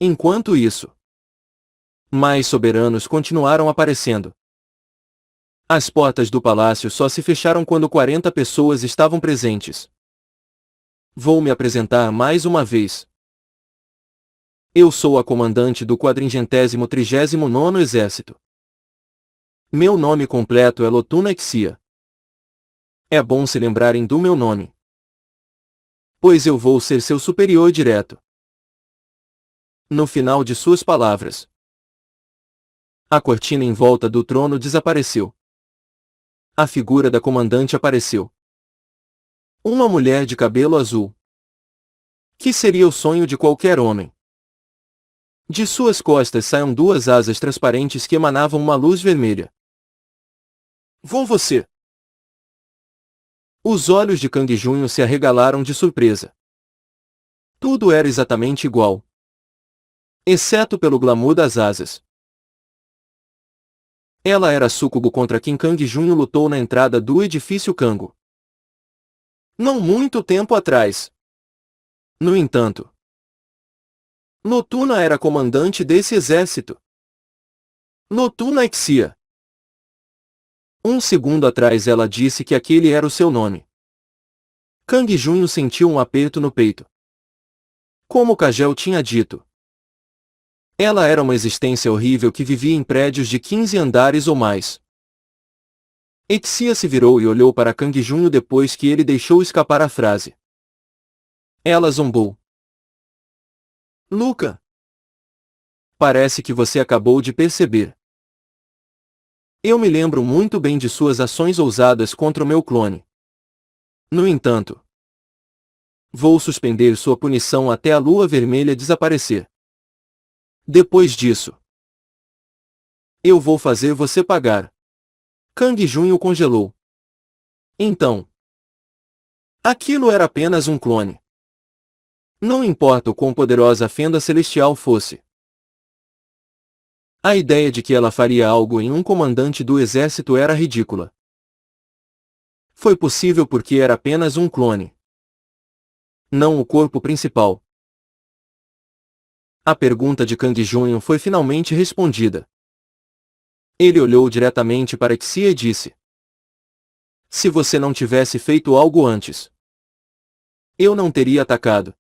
Enquanto isso, mais soberanos continuaram aparecendo. As portas do palácio só se fecharam quando 40 pessoas estavam presentes. Vou me apresentar mais uma vez. Eu sou a comandante do 439º Exército. Meu nome completo é Lotuna Exia. É bom se lembrarem do meu nome, pois eu vou ser seu superior direto. No final de suas palavras, a cortina em volta do trono desapareceu. A figura da comandante apareceu. Uma mulher de cabelo azul, que seria o sonho de qualquer homem. De suas costas saíam duas asas transparentes que emanavam uma luz vermelha. Vou você! Os olhos de Kang Junho se arregalaram de surpresa. Tudo era exatamente igual, exceto pelo glamour das asas. Ela era a súcubo contra quem Kang Junho lutou na entrada do edifício Kango. Não muito tempo atrás. No entanto, Lotuna era comandante desse exército. Lotuna Exia. Um segundo atrás ela disse que aquele era o seu nome. Kang Junho sentiu um aperto no peito. Como Kagel tinha dito, ela era uma existência horrível que vivia em prédios de 15 andares ou mais. Exia se virou e olhou para Kang Junho depois que ele deixou escapar a frase. Ela zombou. Luca, parece que você acabou de perceber. Eu me lembro muito bem de suas ações ousadas contra o meu clone. No entanto, vou suspender sua punição até a lua vermelha desaparecer. Depois disso, eu vou fazer você pagar. Kang Junho congelou. Então, aquilo era apenas um clone. Não importa o quão poderosa a fenda celestial fosse. A ideia de que ela faria algo em um comandante do exército era ridícula. Foi possível porque era apenas um clone, não o corpo principal. A pergunta de Kang Junho foi finalmente respondida. Ele olhou diretamente para Exia e disse: se você não tivesse feito algo antes, eu não teria atacado.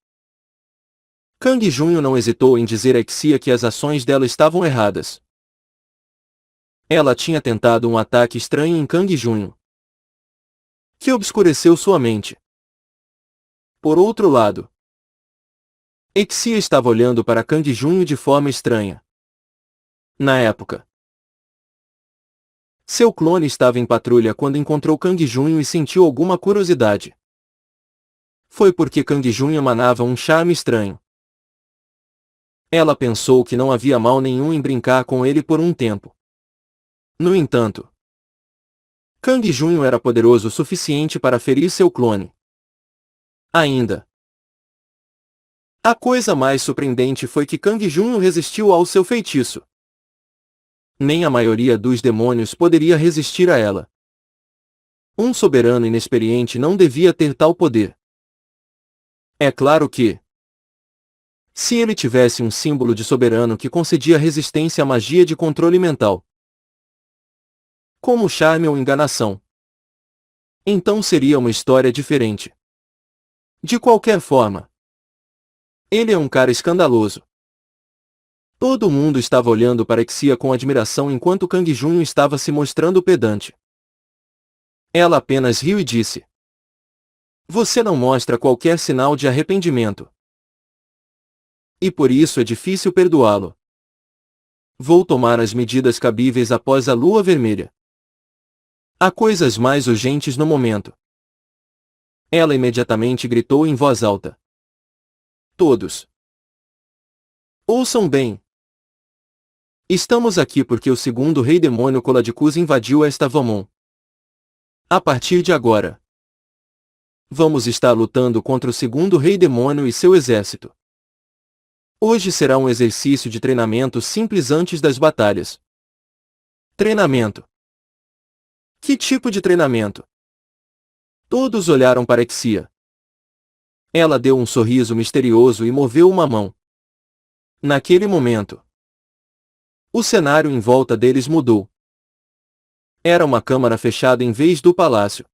Kang Junho não hesitou em dizer a Exia que as ações dela estavam erradas. Ela tinha tentado um ataque estranho em Kang Junho, que obscureceu sua mente. Por outro lado, Exia estava olhando para Kang Junho de forma estranha. Na época, seu clone estava em patrulha quando encontrou Kang Junho e sentiu alguma curiosidade. Foi porque Kang Junho emanava um charme estranho. Ela pensou que não havia mal nenhum em brincar com ele por um tempo. No entanto, Kang Junho era poderoso o suficiente para ferir seu clone. Ainda, a coisa mais surpreendente foi que Kang Junho resistiu ao seu feitiço. Nem a maioria dos demônios poderia resistir a ela. Um soberano inexperiente não devia ter tal poder. É claro que, se ele tivesse um símbolo de soberano que concedia resistência à magia de controle mental, como charme ou enganação, então seria uma história diferente. De qualquer forma, ele é um cara escandaloso. Todo mundo estava olhando para Exia com admiração enquanto Kang Junho estava se mostrando pedante. Ela apenas riu e disse: você não mostra qualquer sinal de arrependimento. E por isso é difícil perdoá-lo. Vou tomar as medidas cabíveis após a lua vermelha. Há coisas mais urgentes no momento. Ela imediatamente gritou em voz alta. Todos, ouçam bem. Estamos aqui porque o segundo rei demônio Coladicus invadiu esta Vamon. A partir de agora, vamos estar lutando contra o segundo rei demônio e seu exército. Hoje será um exercício de treinamento simples antes das batalhas. Treinamento. Que tipo de treinamento? Todos olharam para Exia. Ela deu um sorriso misterioso e moveu uma mão. Naquele momento, o cenário em volta deles mudou. Era uma câmara fechada em vez do palácio.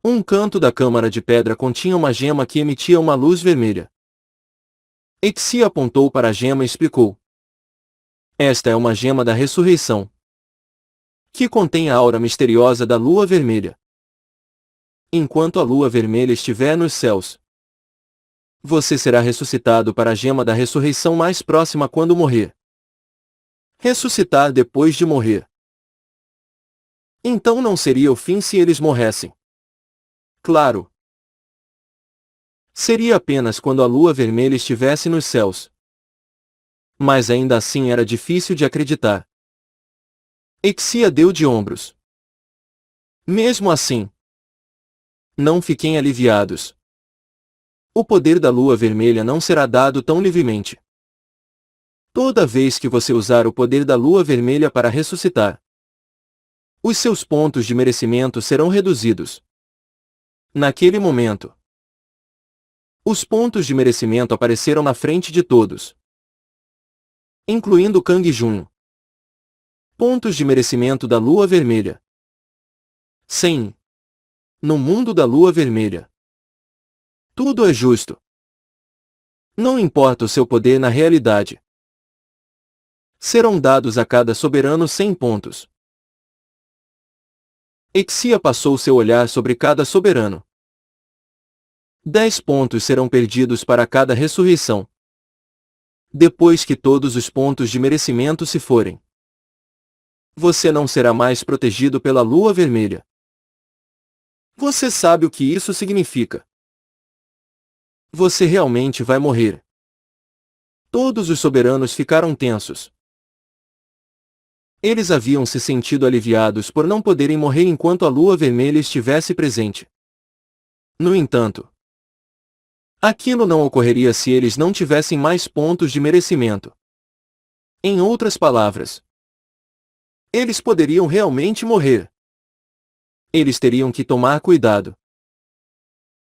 Um canto da câmara de pedra continha uma gema que emitia uma luz vermelha. Exia apontou para a gema e explicou. Esta é uma gema da ressurreição, que contém a aura misteriosa da lua vermelha. Enquanto a lua vermelha estiver nos céus, você será ressuscitado para a gema da ressurreição mais próxima quando morrer. Ressuscitar depois de morrer. Então não seria o fim se eles morressem. Claro. Seria apenas quando a lua vermelha estivesse nos céus. Mas ainda assim era difícil de acreditar. Exia deu de ombros. Mesmo assim, não fiquem aliviados. O poder da lua vermelha não será dado tão livremente. Toda vez que você usar o poder da lua vermelha para ressuscitar, os seus pontos de merecimento serão reduzidos. Naquele momento, os pontos de merecimento apareceram na frente de todos, incluindo Kang Junho. Pontos de merecimento da lua vermelha. 100. No mundo da lua vermelha, tudo é justo. Não importa o seu poder na realidade. Serão dados a cada soberano 100 pontos. Exia passou seu olhar sobre cada soberano. 10 pontos serão perdidos para cada ressurreição. Depois que todos os pontos de merecimento se forem, você não será mais protegido pela lua vermelha. Você sabe o que isso significa. Você realmente vai morrer. Todos os soberanos ficaram tensos. Eles haviam se sentido aliviados por não poderem morrer enquanto a lua vermelha estivesse presente. No entanto, aquilo não ocorreria se eles não tivessem mais pontos de merecimento. Em outras palavras, eles poderiam realmente morrer. Eles teriam que tomar cuidado.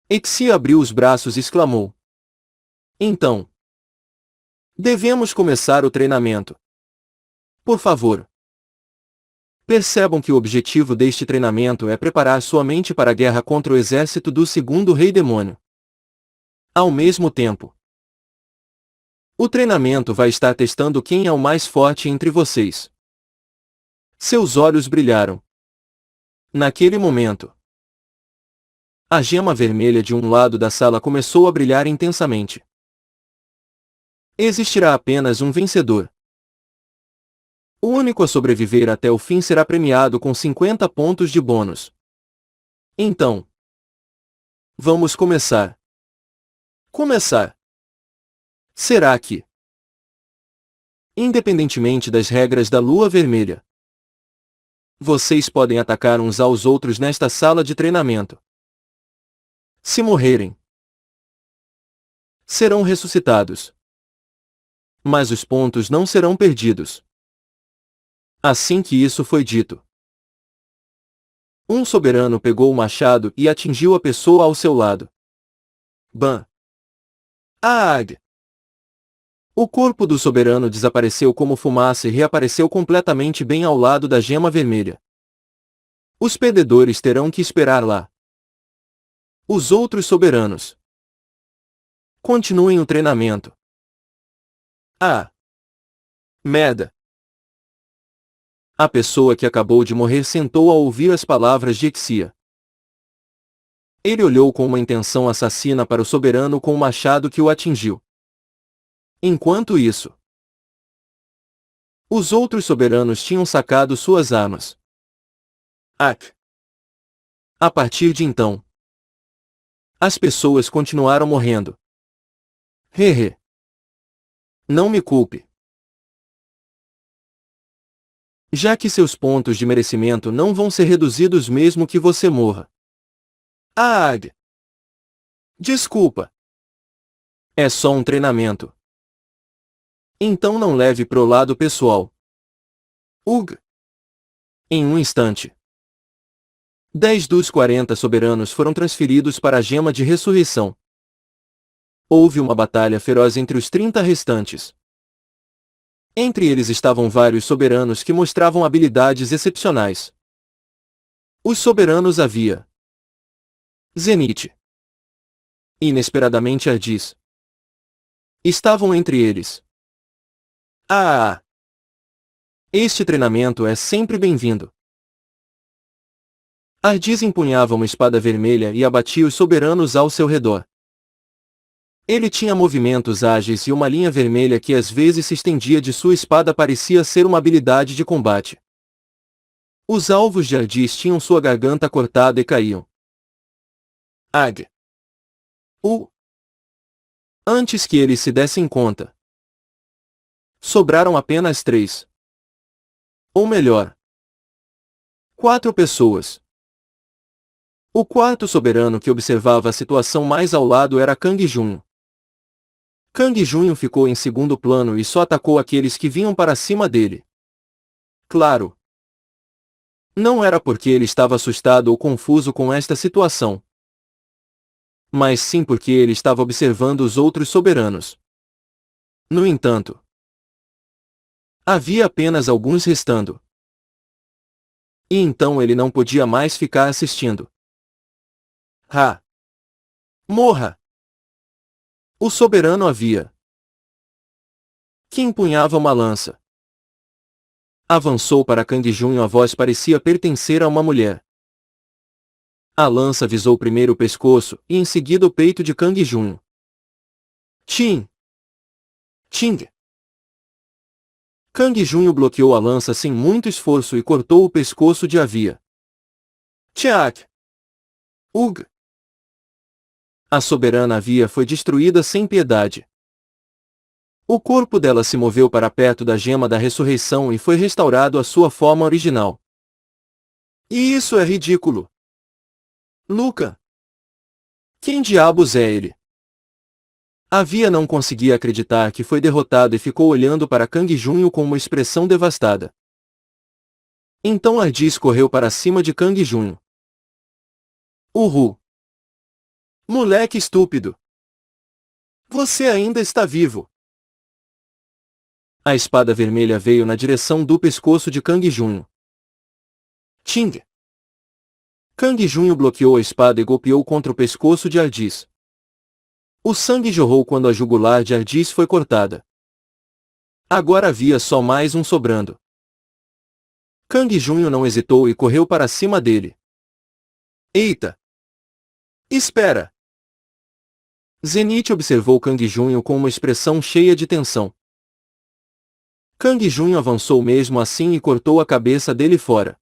Exia abriu os braços e exclamou. Então, devemos começar o treinamento. Por favor. Percebam que o objetivo deste treinamento é preparar sua mente para a guerra contra o exército do segundo rei demônio. Ao mesmo tempo, o treinamento vai estar testando quem é o mais forte entre vocês. Seus olhos brilharam. Naquele momento, a gema vermelha de um lado da sala começou a brilhar intensamente. Existirá apenas um vencedor. O único a sobreviver até o fim será premiado com 50 pontos de bônus. Então, vamos começar. Começar. Será que, independentemente das regras da lua vermelha, vocês podem atacar uns aos outros nesta sala de treinamento? Se morrerem, serão ressuscitados. Mas os pontos não serão perdidos. Assim que isso foi dito, um soberano pegou o machado e atingiu a pessoa ao seu lado. Bam! Ag! O corpo do soberano desapareceu como fumaça e reapareceu completamente bem ao lado da gema vermelha. Os perdedores terão que esperar lá. Os outros soberanos continuem o treinamento. Ah! Merda! A pessoa que acabou de morrer sentou ao ouvir as palavras de Exia. Ele olhou com uma intenção assassina para o soberano com o machado que o atingiu. Enquanto isso, os outros soberanos tinham sacado suas armas. A partir de então, as pessoas continuaram morrendo. Hehe. Não me culpe. Já que seus pontos de merecimento não vão ser reduzidos mesmo que você morra. Ag! Desculpa. É só um treinamento. Então não leve pro lado pessoal. Ug! Em um instante, 10 dos 40 soberanos foram transferidos para a gema de ressurreição. Houve uma batalha feroz entre os 30 restantes. Entre eles estavam vários soberanos que mostravam habilidades excepcionais. Os soberanos havia Zenith. Inesperadamente Ardis. Estavam entre eles. Ah! Este treinamento é sempre bem-vindo. Ardis empunhava uma espada vermelha e abatia os soberanos ao seu redor. Ele tinha movimentos ágeis e uma linha vermelha que às vezes se estendia de sua espada parecia ser uma habilidade de combate. Os alvos de Ardis tinham sua garganta cortada e caíam. Ag. Antes que eles se dessem conta. Sobraram apenas 3. Ou melhor, 4 pessoas. O quarto soberano que observava a situação mais ao lado era Kang Junho. Kang Junho ficou em segundo plano e só atacou aqueles que vinham para cima dele. Claro. Não era porque ele estava assustado ou confuso com esta situação. Mas sim porque ele estava observando os outros soberanos. No entanto, havia apenas alguns restando. E então ele não podia mais ficar assistindo. Morra! O soberano havia que empunhava uma lança. Avançou para Kang Junho, a voz parecia pertencer a uma mulher. A lança visou primeiro o pescoço e em seguida o peito de Kang Junho. Ting! Kang Junho bloqueou a lança sem muito esforço e cortou o pescoço de Avia. Tchak! Ug! A soberana Avia foi destruída sem piedade. O corpo dela se moveu para perto da gema da ressurreição e foi restaurado à sua forma original. E isso é ridículo! Luca! Quem diabos é ele? Avia não conseguia acreditar que foi derrotado e ficou olhando para Kang Junho com uma expressão devastada. Então Ardis correu para cima de Kang Junho. Uhul! Moleque estúpido! Você ainda está vivo! A espada vermelha veio na direção do pescoço de Kang Junho. Ting! Kang Junho bloqueou a espada e golpeou contra o pescoço de Ardis. O sangue jorrou quando a jugular de Ardis foi cortada. Agora havia só mais um sobrando. Kang Junho não hesitou e correu para cima dele. Eita! Espera! Zenith observou Kang Junho com uma expressão cheia de tensão. Kang Junho avançou mesmo assim e cortou a cabeça dele fora.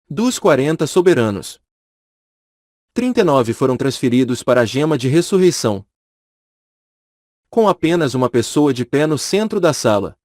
Dos 40 soberanos, 39 foram transferidos para a gema de ressurreição. Com apenas uma pessoa de pé no centro da sala.